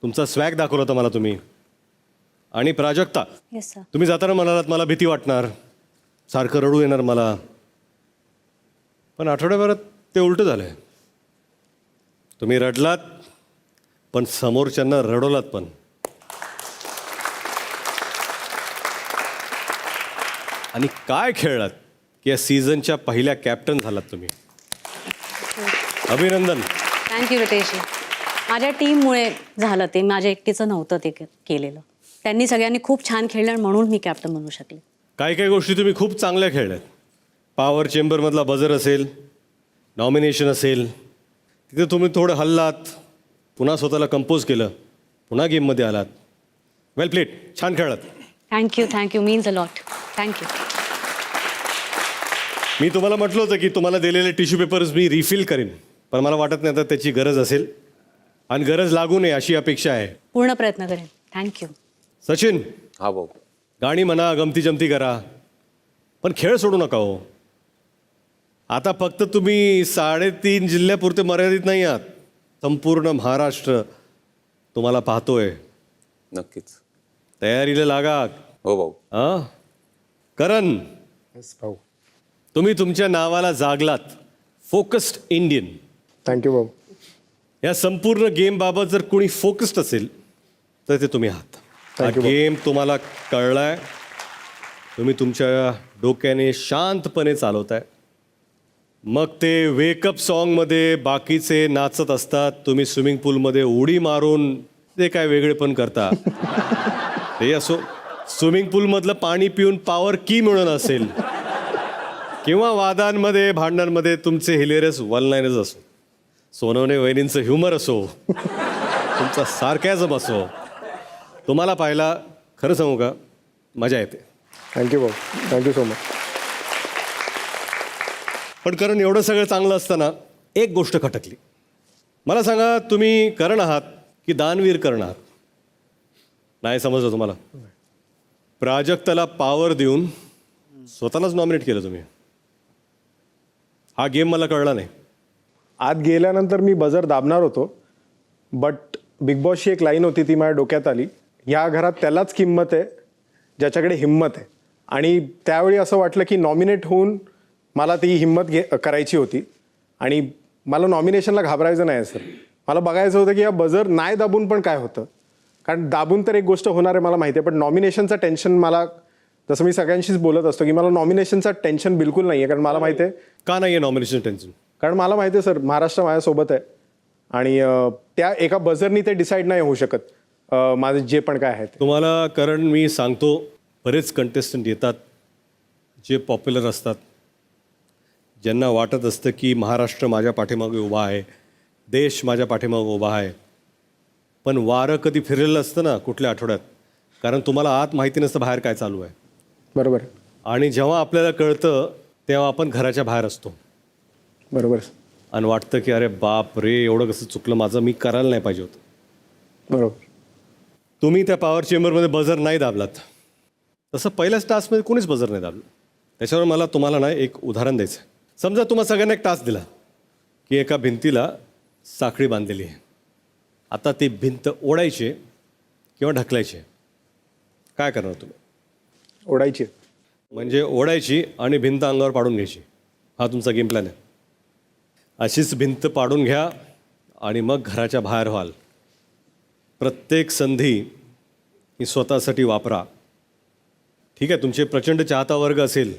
तुमचा स्वॅग दाखवला होता मला तुम्ही. आणि प्राजक्ता, येस सर. तुम्ही जाताना म्हणालात मला भीती वाटणार, सारखं रडू येणार मला. पण आठवड्याभरात ते उलटं झालं आहे. तुम्ही रडलात पण समोरच्यांना रडवलात पण. आणि काय खेळलात की या सीझनच्या पहिल्या कॅप्टन झालात तुम्ही. अभिनंदन. थँक्यू रितेशजी. माझ्या टीममुळे झालं ते, माझ्या एकटीचं नव्हतं ते केलेलं. त्यांनी सगळ्यांनी खूप छान खेळलं म्हणून मी कॅप्टन बनू शकले. काही काही गोष्टी तुम्ही खूप चांगल्या खेळल्यात. पॉवर चेंबरमधला बझर असेल, नॉमिनेशन असेल, तिथे तुम्ही थोडं हल्लात, पुन्हा स्वतःला कंपोज केलं, पुन्हा गेममध्ये आलात. वेल प्लेड, छान खेळलात. Thank you means a lot. Thank you. मी तुम्हाला म्हटलं होतं की तुम्हाला दिलेले टिश्यू पेपर्स मी रिफिल करेन, पण मला वाटत नाही आता त्याची गरज असेल आणि गरज लागू नये अशी अपेक्षा आहे. पूर्ण प्रयत्न करेन. थँक्यू. सचिन, हा भाऊ. गाणी म्हणा, गमती जमती करा, पण खेळ सोडू नका हो. आता फक्त तुम्ही 3.5 जिल्ह्यापुरते मर्यादित नाही आहात. संपूर्ण महाराष्ट्र तुम्हाला पाहतोय. नक्कीच. तयारीला लागा. हो भाऊ. हां करण, भाऊ. तुम्ही तुमच्या नावाला जागलात. Focused Indian. थँक्यू भाऊ. या संपूर्ण गेमबाबत जर कोणी फोकस्ड असेल तर ते तुम्ही आहात. हा गेम तुम्हाला कळलाय, तुम्ही तुमच्या डोक्याने शांतपणे चालवताय. मग ते वेकअप सॉन्गमध्ये बाकीचे नाचत असतात, तुम्ही स्विमिंग पूलमध्ये उडी मारून ते काय वेगळे पण करता. ते असो, स्विमिंग पूलमधलं पाणी पिऊन पॉवर की मिळून असेल, किंवा वादांमध्ये भांडणांमध्ये तुमचे हिलेरियस वन लाईनच असो, सोनवणे वहिनींचं ह्युमर असो, तुमचा सार्कॅझम असो, तुम्हाला पाहायला खरं सांगू का मजा येते. थँक्यू भाऊ. Thank you so much. पण कारण एवढं सगळं चांगलं असताना एक गोष्ट खटकली. मला सांगा, तुम्ही करण आहात की दानवीर करण आहात? नाही समजलं तुम्हाला? प्राजक्ताला पॉवर देऊन स्वतःलाच नॉमिनेट केलं तुम्ही. हा गेम मला कळला नाही. आत गेल्यानंतर मी बजर दाबणार होतो, बट बिग बॉसची एक लाईन होती ती माझ्या डोक्यात आली. या घरात त्यालाच किंमत आहे ज्याच्याकडे हिंमत आहे. आणि त्यावेळी असं वाटलं की नॉमिनेट होऊन मला ती हिंमत करायची होती. आणि मला नॉमिनेशनला घाबरायचं नाही सर. मला बघायचं होतं की या बजर नाही दाबून पण काय होतं. कारण दाबून तर एक गोष्ट होणार आहे मला माहिती आहे, पण नॉमिनेशनचं टेन्शन मला, जसं मी सगळ्यांशीच बोलत असतो की मला नॉमिनेशनचं टेन्शन बिलकुल नाही आहे. कारण मला माहिती आहे. का नाही आहे नॉमिनेशन टेन्शन? कारण मला माहिती आहे सर, महाराष्ट्र माझ्यासोबत आहे आणि त्या एका बझरनी ते डिसाईड नाही होऊ शकत माझं जे पण काय आहे ते. तुम्हाला कारण मी सांगतो, बरेच कंटेस्टंट येतात जे पॉप्युलर असतात, ज्यांना वाटत असतं की महाराष्ट्र माझ्या पाठीमागे उभा आहे, देश माझ्या पाठीमागे उभा आहे, पण वारं कधी फिरलेलं असतं ना कुठल्या आठवड्यात, कारण तुम्हाला आत माहिती नसतं बाहेर काय चालू आहे. बरोबर. आणि जेव्हा आपल्याला कळतं तेव्हा आपण घराच्या बाहेर असतो. बरोबर. आणि वाटतं की अरे बाप रे, एवढं कसं चुकलं माझं, मी करायला नाही पाहिजे होतं. बरोबर. तुम्ही त्या पॉवर चेंबरमध्ये बजर नाही दाबलात. तसं पहिल्याच टास्कमध्ये कोणीच बजर नाही दाबलं. त्याच्यावर मला तुम्हाला ना एक उदाहरण द्यायचं आहे. समजा तुम्हाला सगळ्यांना एक टास्क दिला की एका भिंतीला साखळी बांधलेली आहे, आता ती भिंत ओढायची किंवा ढकलायची, काय करणार तुम्ही? ओढायची. म्हणजे ओढायची आणि भिंत अंगावर पाडून घ्यायची, हा तुमचा गेम प्लॅन आहे. अशीच भिंत पाडून घ्या आणि मग घराच्या बाहेर व्हाल. प्रत्येक संधी ही स्वतःसाठी वापरा. ठीक आहे, तुमचे प्रचंड चाहता वर्ग असेल,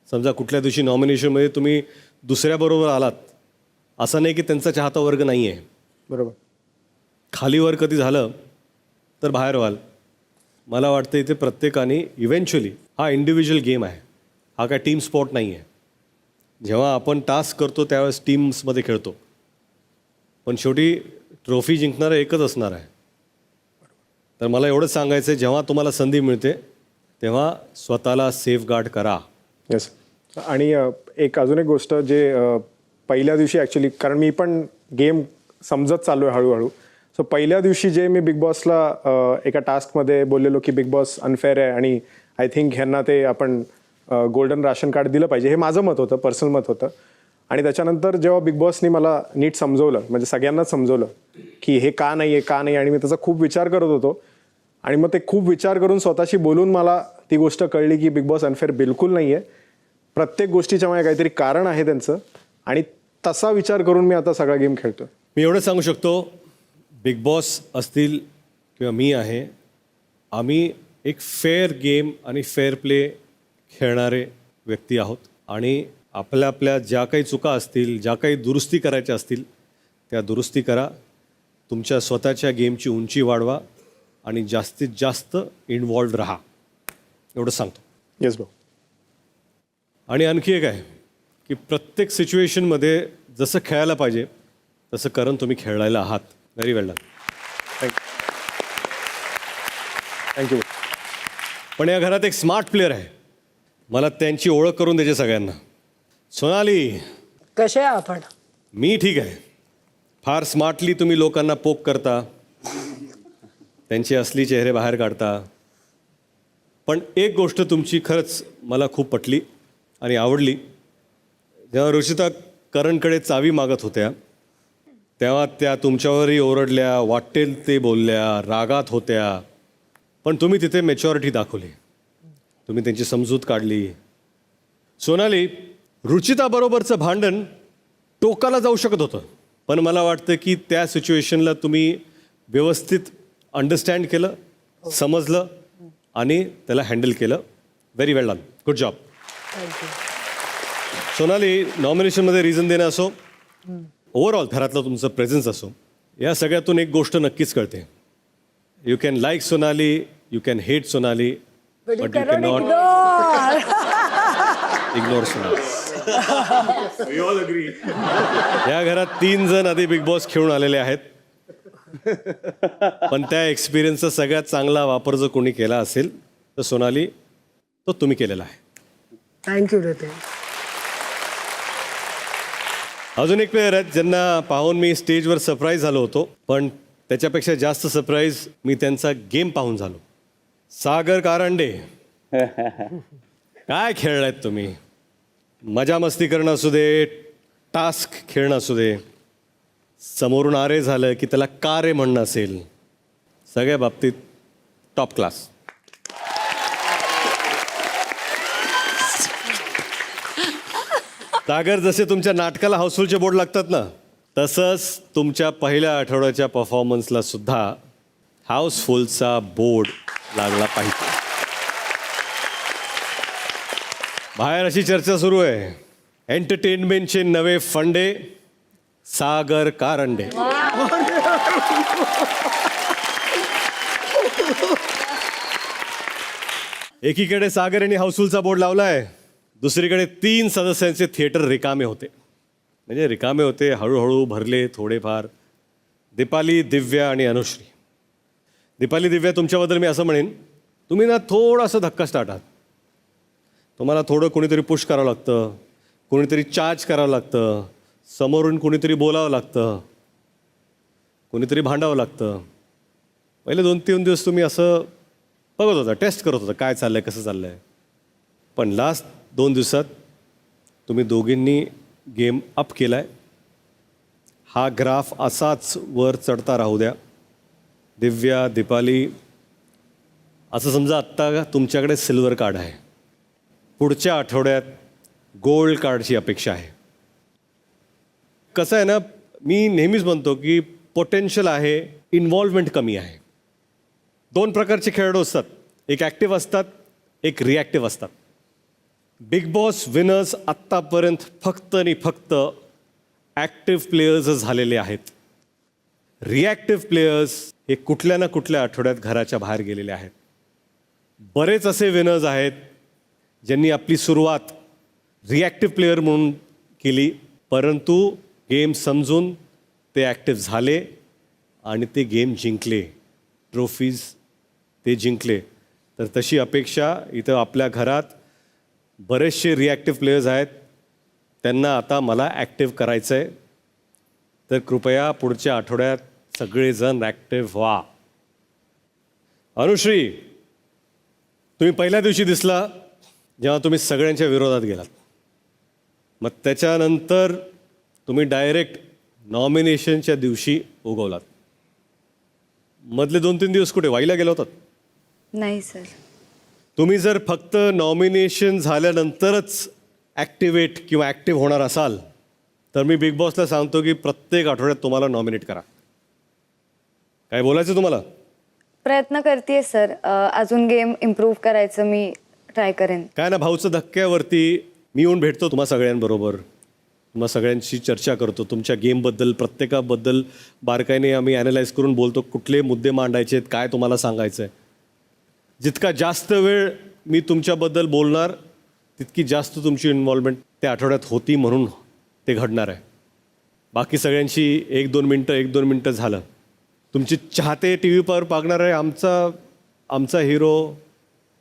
समजा कुठल्या दिवशी नॉमिनेशनमध्ये तुम्ही दुसऱ्याबरोबर आलात, असं नाही की त्यांचा चाहता वर्ग नाही आहे. बरोबर. खालीवर कधी झालं तर बाहेर व्हाल. मला वाटतं इथे प्रत्येकाने इव्हेंच्युअली, हा इंडिव्हिज्युअल गेम आहे, हा काय टीम स्पोर्ट नाही आहे. जेव्हा आपण टास्क करतो त्यावेळेस टीम्समध्ये खेळतो, पण शेवटी ट्रॉफी जिंकणारं एकच असणार आहे. तर मला एवढंच सांगायचं आहे, जेव्हा तुम्हाला संधी मिळते तेव्हा स्वतःला सेफगार्ड करा. येस. आणि एक अजून एक गोष्ट जे पहिल्या दिवशी ॲक्च्युली, कारण मी पण गेम समजत चाललो आहे हळूहळू. सो पहिल्या दिवशी जे मी बिग बॉसला एका टास्कमध्ये बोललेलो की बिग बॉस अनफेअर आहे आणि आय थिंक ह्यांना ते आपण गोल्डन राशन कार्ड दिलं पाहिजे, हे माझं मत होतं, पर्सनल मत होतं. आणि त्याच्यानंतर जेव्हा बिग बॉसनी मला नीट समजवलं, म्हणजे सगळ्यांनाच समजवलं की हे का नाही आहे, का नाही, आणि मी त्याचा खूप विचार करत होतो. आणि मग ते खूप विचार करून स्वतःशी बोलून मला ती गोष्ट कळली की बिग बॉस अनफेअर बिलकुल नाही आहे. प्रत्येक गोष्टीच्या मागे काहीतरी कारण आहे त्यांचं, आणि तसा विचार करून मी आता सगळा गेम खेळतो. मी एवढं सांगू शकतो, बिग बॉस असतील किंवा मी आहे, आम्ही एक फेअर गेम आणि फेअर प्ले खेळणारे व्यक्ती आहोत. आणि आपल्या आपल्या ज्या काही चुका असतील, ज्या काही दुरुस्ती करायच्या असतील त्या दुरुस्ती करा. तुमच्या स्वतःच्या गेमची उंची वाढवा आणि जास्तीत जास्त इन्वॉल्ड राहा, एवढं सांगतो. येस भाऊ. आणि आणखी एक आहे की प्रत्येक सिच्युएशनमध्ये जसं खेळायला पाहिजे तसं करून तुम्ही खेळायला आहात. Very well done. थँक्यू. पण या घरात एक स्मार्ट प्लेअर आहे मला त्यांची ओळख करून द्यायची सगळ्यांना. सोनाली, कसे आहे आपण? मी ठीक आहे. फार स्मार्टली तुम्ही लोकांना पोक करता, त्यांचे असली चेहरे बाहेर काढता. पण एक गोष्ट तुमची खरंच मला खूप पटली आणि आवडली. जेव्हा रुचिता करणकडे चावी मागत होत्या तेव्हा त्या तुमच्यावरही ओरडल्या, वाटेल ते बोलल्या, रागात होत्या. पण तुम्ही तिथे मॅच्युरिटी दाखवली, तुम्ही त्यांची समजूत काढली. सोनाली, रुचिताबरोबरचं भांडण टोकाला जाऊ शकत होतं, पण मला वाटतं की त्या सिच्युएशनला तुम्ही व्यवस्थित अंडरस्टँड केलं, समजलं आणि त्याला हँडल केलं. Very well done, good job. Sonali, नॉमिनेशनमध्ये रिझन देणं असो, ओव्हरऑल घरातलं तुमचं प्रेझेन्स असो, या सगळ्यातून एक गोष्ट नक्कीच कळते. You can like Sonali, you can hate Sonali, but you can not ignore Sonali. या घरात 3 जण आधी बिग बॉस खेळून आलेले आहेत, पण त्या एक्सपिरियन्सचा सगळ्यात चांगला वापर जर कोणी केला असेल तर सोनाली, तो तुम्ही केलेला आहे. थँक्यू रितेश. अजून एक प्लेअर आहेत ज्यांना पाहून मी स्टेजवर सरप्राईज झालो होतो, पण त्याच्यापेक्षा जास्त सरप्राईज मी त्यांचा गेम पाहून झालो. सागर कारंडे, काय खेळलायत तुम्ही. मजा मस्ती करणं असू दे, टास्क खेळणं असू दे, समोरून आरे झालं की त्याला का रे म्हणणं असेल, सगळ्या बाबतीत टॉप क्लास. सागर, जसे तुमच्या नाटकाला हाऊसफुलचे बोर्ड लागतात ना, तसंच तुमच्या पहिल्या आठवड्याच्या परफॉर्मन्सला सुद्धा हाऊसफुलचा बोर्ड लागला पाहिजे. बाहेर अशी चर्चा सुरू आहे, एंटरटेनमेंटचे नवे फंडे सागर कारंडे. एकीकडे सागर यांनी हाऊसफुलचा बोर्ड लावलाय, दुसरीकडे 3 सदस्यांचे थिएटर रिकामे होते. म्हणजे रिकामे होते, हळूहळू भरले थोडेफार. दीपाली, दिव्या आणि अनुश्री. दीपाली, दिव्या, तुमच्याबद्दल मी असं म्हणेन, तुम्ही ना थोडंसं धक्कास्टार्ट आहात. तुम्हाला थोडं कोणीतरी पुश करावं लागतं, कोणीतरी चार्ज करावं लागतं, समोरून कोणीतरी बोलावं लागतं, कोणीतरी भांडावं लागतं. पहिले 2-3 दिवस तुम्ही असं बघत होता, टेस्ट करत होता काय चाललं आहे, कसं चाललं आहे. पण लास्ट 2 दिवसात तुम्ही दोघींनी गेम अप केला आहे. हा ग्राफ असाच वर चढता राहू द्या. दिव्या, दीपाली, असं समजा आत्ता तुमच्याकडे सिल्वर कार्ड आहे, पुढच्या आठवड्यात गोल्ड कार्डची अपेक्षा आहे. कसं आहे ना, मी नेहमीच म्हणतो की पोटेन्शियल आहे, इन्व्हॉल्वमेंट कमी आहे. 2 प्रकारचे खेळाडू असतात, एक ॲक्टिव्ह असतात, एक रिॲक्टिव्ह असतात. बिग बॉस विनर्स आत्तापर्यंत फक्त आणि फक्त ॲक्टिव्ह प्लेयर्स झालेले आहेत. रिॲक्टिव्ह प्लेयर्स हे कुठल्या ना कुठल्या आठवड्यात घराच्या बाहेर गेलेले आहेत. बरेच असे विनर्स आहेत ज्यांनी आपली सुरुवात रिॲक्टिव्ह प्लेयर म्हणून केली, परंतु गेम समजून ते ॲक्टिव्ह झाले आणि ते गेम जिंकले, ट्रॉफीज ते जिंकले. तर तशी अपेक्षा इथं आपल्या घरात बरेचसे रिॲक्टिव्ह प्लेयर्स आहेत, त्यांना आता मला ॲक्टिव्ह करायचं आहे. तर कृपया पुढच्या आठवड्यात सगळेजण ॲक्टिव्ह व्हा. अनुश्री, तुम्ही पहिल्या दिवशी दिसला जेव्हा तुम्ही सगळ्यांच्या विरोधात गेलात, मग त्याच्यानंतर तुम्ही डायरेक्ट नॉमिनेशनच्या दिवशी उगवलात. मधले 2-3 दिवस कुठे वाईला गेला होतात? नाही सर. तुम्ही जर फक्त नॉमिनेशन झाल्यानंतरच ॲक्टिवेट किंवा ॲक्टिव्ह होणार असाल तर मी बिग बॉसला सांगतो की प्रत्येक आठवड्यात तुम्हाला नॉमिनेट करा. काय बोलायचं तुम्हाला? प्रयत्न करते सर, अजून गेम इम्प्रूव्ह करायचं मी ट्राय करेन. काय ना, भाऊचं धक्क्यावरती मी येऊन भेटतो तुम्हा सगळ्यांबरोबर, तुम्हा सगळ्यांशी चर्चा करतो, तुमच्या गेमबद्दल प्रत्येकाबद्दल बारकाईने आम्ही ॲनालाइज करून बोलतो, कुठले मुद्दे मांडायचे आहेत, काय तुम्हाला सांगायचं आहे. जितका जास्त वेळ मी तुमच्याबद्दल बोलणार तितकी जास्त तुमची इन्व्हॉल्वमेंट त्या आठवड्यात होती, म्हणून ते घडणार आहे. बाकी सगळ्यांशी 1-2 मिनटं झालं. तुमचे चाहते टी व्हीवर पागणार आहे, आमचा हिरो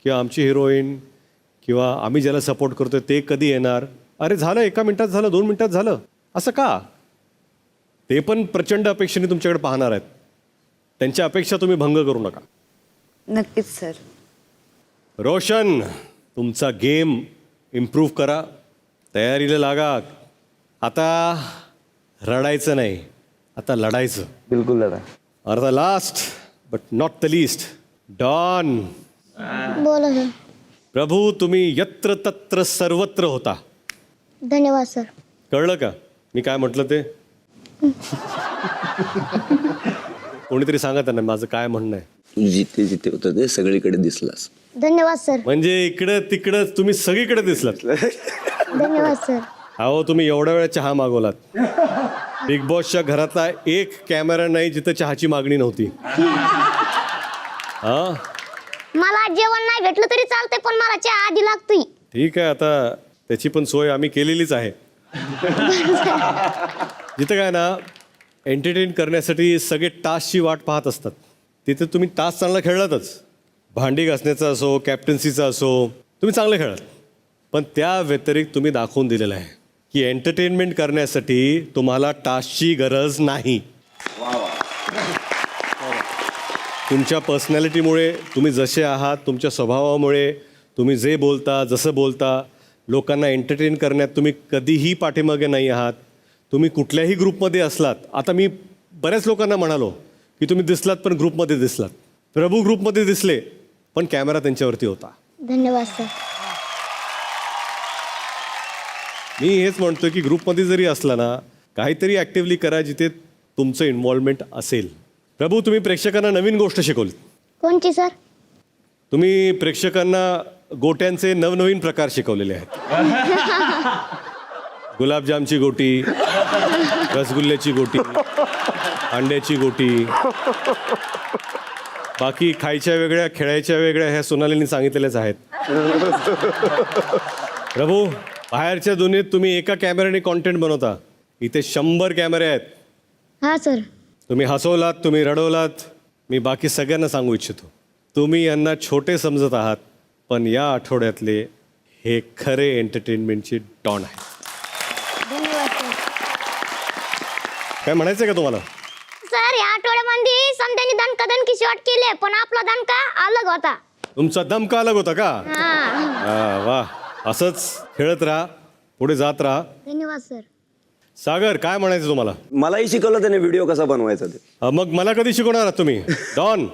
किंवा आमची हिरोईन किंवा आम्ही ज्याला सपोर्ट करतोय ते कधी येणार, अरे झालं 1 मिनिटात झालं 2 मिनिटात झालं, असं का? ते पण प्रचंड अपेक्षेने तुमच्याकडे पाहणार आहेत. त्यांच्या अपेक्षा तुम्ही भंग करू नका. नक्कीच सर. रोशन, तुमचा गेम इम्प्रूव्ह करा, तयारीला लागा. आता रडायचं नाही, आता लढायचं. बिलकुल दादा. आता last but not the list, Don. बोला सर. प्रभू, तुम्ही यत्र तत्र सर्वत्र होता. धन्यवाद सर. कळलं का मी काय म्हटलं ते? कोणीतरी सांगा त्यांना माझं काय म्हणणं आहे. तू जिथे जिथे होतं ते सगळीकडे दिसलास. धन्यवाद सर. म्हणजे इकडं तिकडं तुम्ही सगळीकडे दिसलात. धन्यवाद सर. अहो, तुम्ही एवढ्या वेळा चहा मागवलात. बिग बॉसच्या घरातला एक कॅमेरा नाही जिथं चहाची मागणी नव्हती. हा, मला जेवण नाही भेटलं तरी चालतंय, पण मला चहा आधी लागतोय. ठीक आहे, आता त्याची पण सोय आम्ही केलेलीच आहे. जिथं काय ना, एंटरटेन करण्यासाठी सगळे टास्कची वाट पाहत असतात, तिथे तुम्ही टास्क चांगला खेळलातच. भांडी घासण्याचा असो, कॅप्टन्सीचा असो, तुम्ही चांगलं खेळात. पण त्या व्यतिरिक्त तुम्ही दाखवून दिलेलं आहे की एंटरटेनमेंट करण्यासाठी तुम्हाला टास्कची गरज नाही. तुमच्या पर्सनॅलिटीमुळे, तुम्ही जसे आहात, तुमच्या स्वभावामुळे, तुम्ही जे बोलता, जसं बोलता, लोकांना एंटरटेन करण्यात तुम्ही कधीही पाठीमागे नाही आहात. तुम्ही कुठल्याही ग्रुपमध्ये असलात, आता मी बऱ्याच लोकांना म्हणालो की तुम्ही दिसलात पण ग्रुपमध्ये दिसलात. प्रभू ग्रुपमध्ये दिसले पण कॅमेरा त्यांच्यावरती होता. धन्यवाद सर. मी हेच म्हणतो की ग्रुपमध्ये जरी असला ना, काहीतरी ॲक्टिव्हली करा जिथे तुमचं इन्व्हॉल्वमेंट असेल. प्रभू, तुम्ही प्रेक्षकांना नवीन गोष्ट शिकवली. कोणची सर? तुम्ही प्रेक्षकांना गोट्यांचे नवनवीन प्रकार शिकवलेले आहेत. गुलाबजामची गोटी, रसगुल्ल्याची गोटी, अंड्याची गोटी, बाकी खायच्या वेगळ्या, खेळायच्या वेगळ्या, ह्या सोनालीने सांगितलेल्याच आहेत. प्रभू, बाहेरच्या दुनियेत तुम्ही एका कॅमेऱ्याने कॉन्टेंट बनवता, इथे 100 कॅमेरे आहेत. हा सर. तुम्ही हसवलात, तुम्ही रडवलात. मी बाकी सगळ्यांना सांगू इच्छितो, तुम्ही यांना छोटे समजत आहात, पण या आठवड्यातले हे खरे एंटरटेनमेंटचे डॉन आहेत. धन्यवाद सर. काय म्हणायचं का तुम्हाला? सर, या आठवड्यामध्ये समजांनी दणका शॉट केले, पण आपला दणका अलग होता. तुमचा दमका अलग होता का? हा. वा, असंच खेळत राहा, पुढे जात राहा. धन्यवाद सर. सागर, काय म्हणायचं तुम्हाला? मलाही शिकवलं त्याने व्हिडिओ कसा बनवायचा ते. मग मला कधी शिकवणार आहात तुम्ही? डॉन,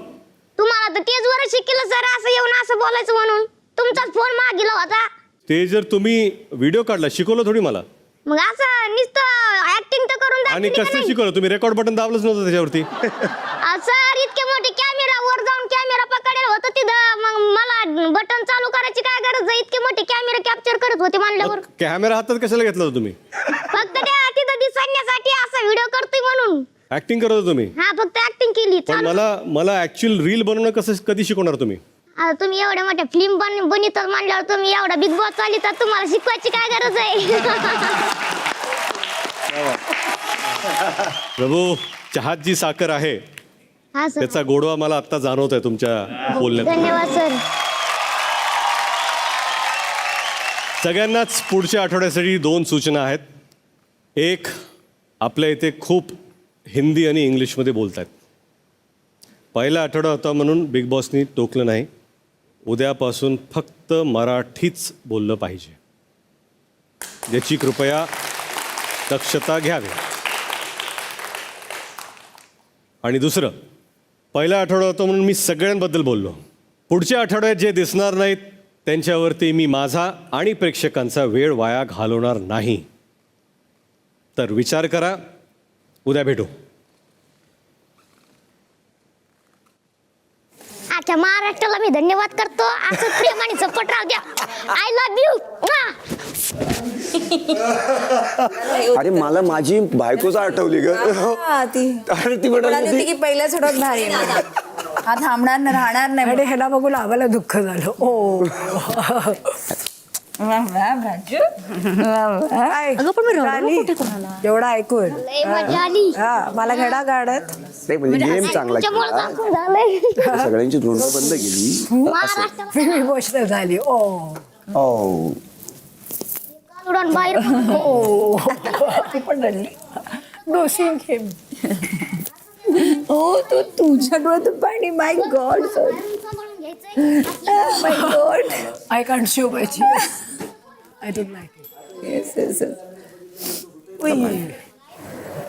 तुम्हाला तर तेच वर शिकलं सर, असं येऊन असं बोलायचं म्हणून. तुमचाच फोन मागिला होता. ते जर तुम्ही व्हिडिओ काढला, शिकवलं थोडी मला. मग असं नुसतं ऍक्टिंग तर करून आणि दाखवली का कसं नाही? शिकवलं? तुम्ही रेकॉर्ड बटन दाबलंच नव्हतं त्याच्यावरती. सर, इतके मोठे कॅमेरा वर जाऊन कॅमेरा पकडेल होतं तिथं, मग मला बटन चालू करायची काय गरज आहे? इतके मोठे कॅमेरा कॅप्चर करत होते म्हणल्यावर. कॅमेरा हातात कशाला घेतला होता तुम्ही? फक्त त्या तिथं दिसण्यासाठी असा व्हिडिओ करतोय म्हणून. ऍक्टिंग करत होता तुम्ही? हा, फक्त ऍक्टिंग केली. पण मला ऍक्च्युअल रील बनवणं कसं कधी शिकवणार तुम्ही? आता तुम्ही एवढ्या मोठ्या फिल्म बनवतात म्हणल्यावर तुम्ही एवढा बिग बॉस चालितात, तुम्हाला शिकवायची काय गरज आहे? प्रभू, चहात जी साखर आहे हा सर. त्याचा गोडवा मला आता जाणवत आहे तुमच्या बोलण्यात. धन्यवाद सर. सगळ्यांनाच पुढच्या आठवड्यासाठी 2 सूचना आहेत. एक, आपल्या इथे खूप हिंदी आणि इंग्लिशमध्ये बोलतात. पहिला आठवडा होता म्हणून बिग बॉसनी टोकलं नाही. उद्यापासून फक्त मराठीच बोललं पाहिजे, याची कृपया दक्षता घ्यावी. आणि दुसरं, पहिला आठवडा होता म्हणून मी सगळ्यांबद्दल बोललो. पुढच्या आठवड्यात जे दिसणार नाहीत त्यांच्यावरती मी माझा आणि प्रेक्षकांचा वेळ वाया घालवणार नाही. तर विचार करा. उद्या भेटू. अच्छा, महाराष्ट्राला मी धन्यवाद करतो. असं प्रेम आणि सपोर्ट राहू द्या. I love you. अरे, मला माझी बायकोच आठवली ग. अरे, ती म्हणाली की पहिल्याच आठवड्यात भारी आहे. हा थांबणार नाही, राहणार नाही. आणि ह्याला बघून आम्हाला दुःख झालं. ओ एवढं ऐकून लय मजा आली. हा, मला घडा गाडत नाही, म्हणजे गेम चांगला तुमच्यामुळं केला. दाखवून झालंय. सगळ्यांची तोंड बंद केली. महाराष्ट्राला इमोशनल झाली. ओ उडून बाहेर हो ती पण रडली डोशी खेळ हो तो तुझ्या डोळ्यातून पाणी my God sir my God I can't show my I don't like it yes yes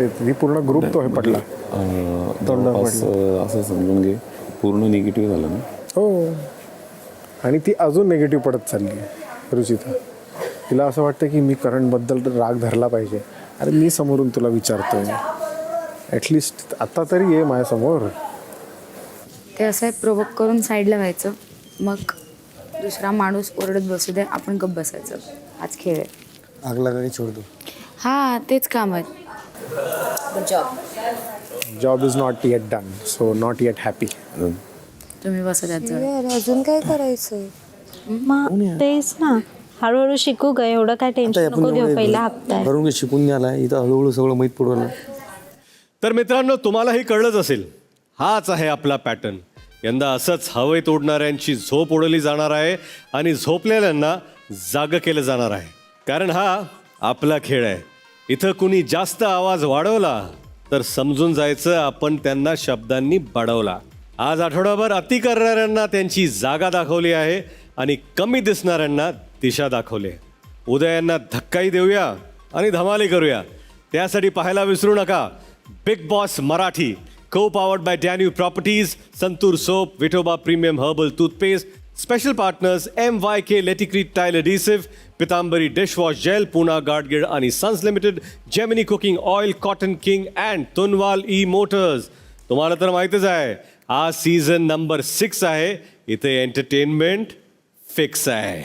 ती पूर्ण ग्रुप तो हे पडला असं समजून घे पूर्ण निगेटिव्ह झालं ना. हो आणि ती अजून निगेटिव्ह पडत चालली आहे रुचिता. तिला असं वाटतं की मी करणबद्दल राग धरला पाहिजे. अरे मी समोरून तुला विचारतोय ॲटलिस्ट आता तरी ये माझ्यासमोर. ते असं आहे प्रोवोक करून साईडला व्हायचं मग दुसरा माणूस ओरडत बसू दे आपण गप्प बसायचं. आज खेळ आहे. आग लगाने छोड़ दो. हां तेच काम आहे. Job is not eight done so not eight happy. तुम्ही बसा त्यात जरा. अजून काय करायचंय तेच ना हळूहळू शिकू ग एवढं काय टेन्शन नको घेऊ पहिला हप्ता आहे. भरून शिकून घ्यायला इथं हळूहळू सगळं माहीत पडवलं. तर मित्रांनो तुम्हालाही कळलंच असेल हाच आहे आपला पॅटर्न. यंदा असंच हवेत उडणाऱ्यांची झोप उडवली जाणार आहे आणि झोपलेल्यांना जागं केलं जाणार आहे. कारण हा आपला खेळ आहे. इथं कुणी जास्त आवाज वाढवला तर समजून जायचं आपण त्यांना शब्दांनी बडवला. आज आठवडाभर अति करणाऱ्यांना त्यांची जागा दाखवली आहे आणि कमी दिसणाऱ्यांना दिशा दाखवली. उद्या यांना धक्काही देऊया आणि धमाली करूया. त्यासाठी पाहायला विसरू नका big Boss Marathi co-powered by Danube Properties, Santur Soap, Vitoba Premium Herbal Toothpaste, special partners MYK Leticrete Tile Adhesive, Pitambari Dishwash Gel, Pune Guard Gear आणि Sons Limited, Gemini Cooking Oil, Cotton King and Tunwal E-Motors. तुम्हाला तर माहितीच आहे आज season number 6 आहे. इथे entertainment fix आहे.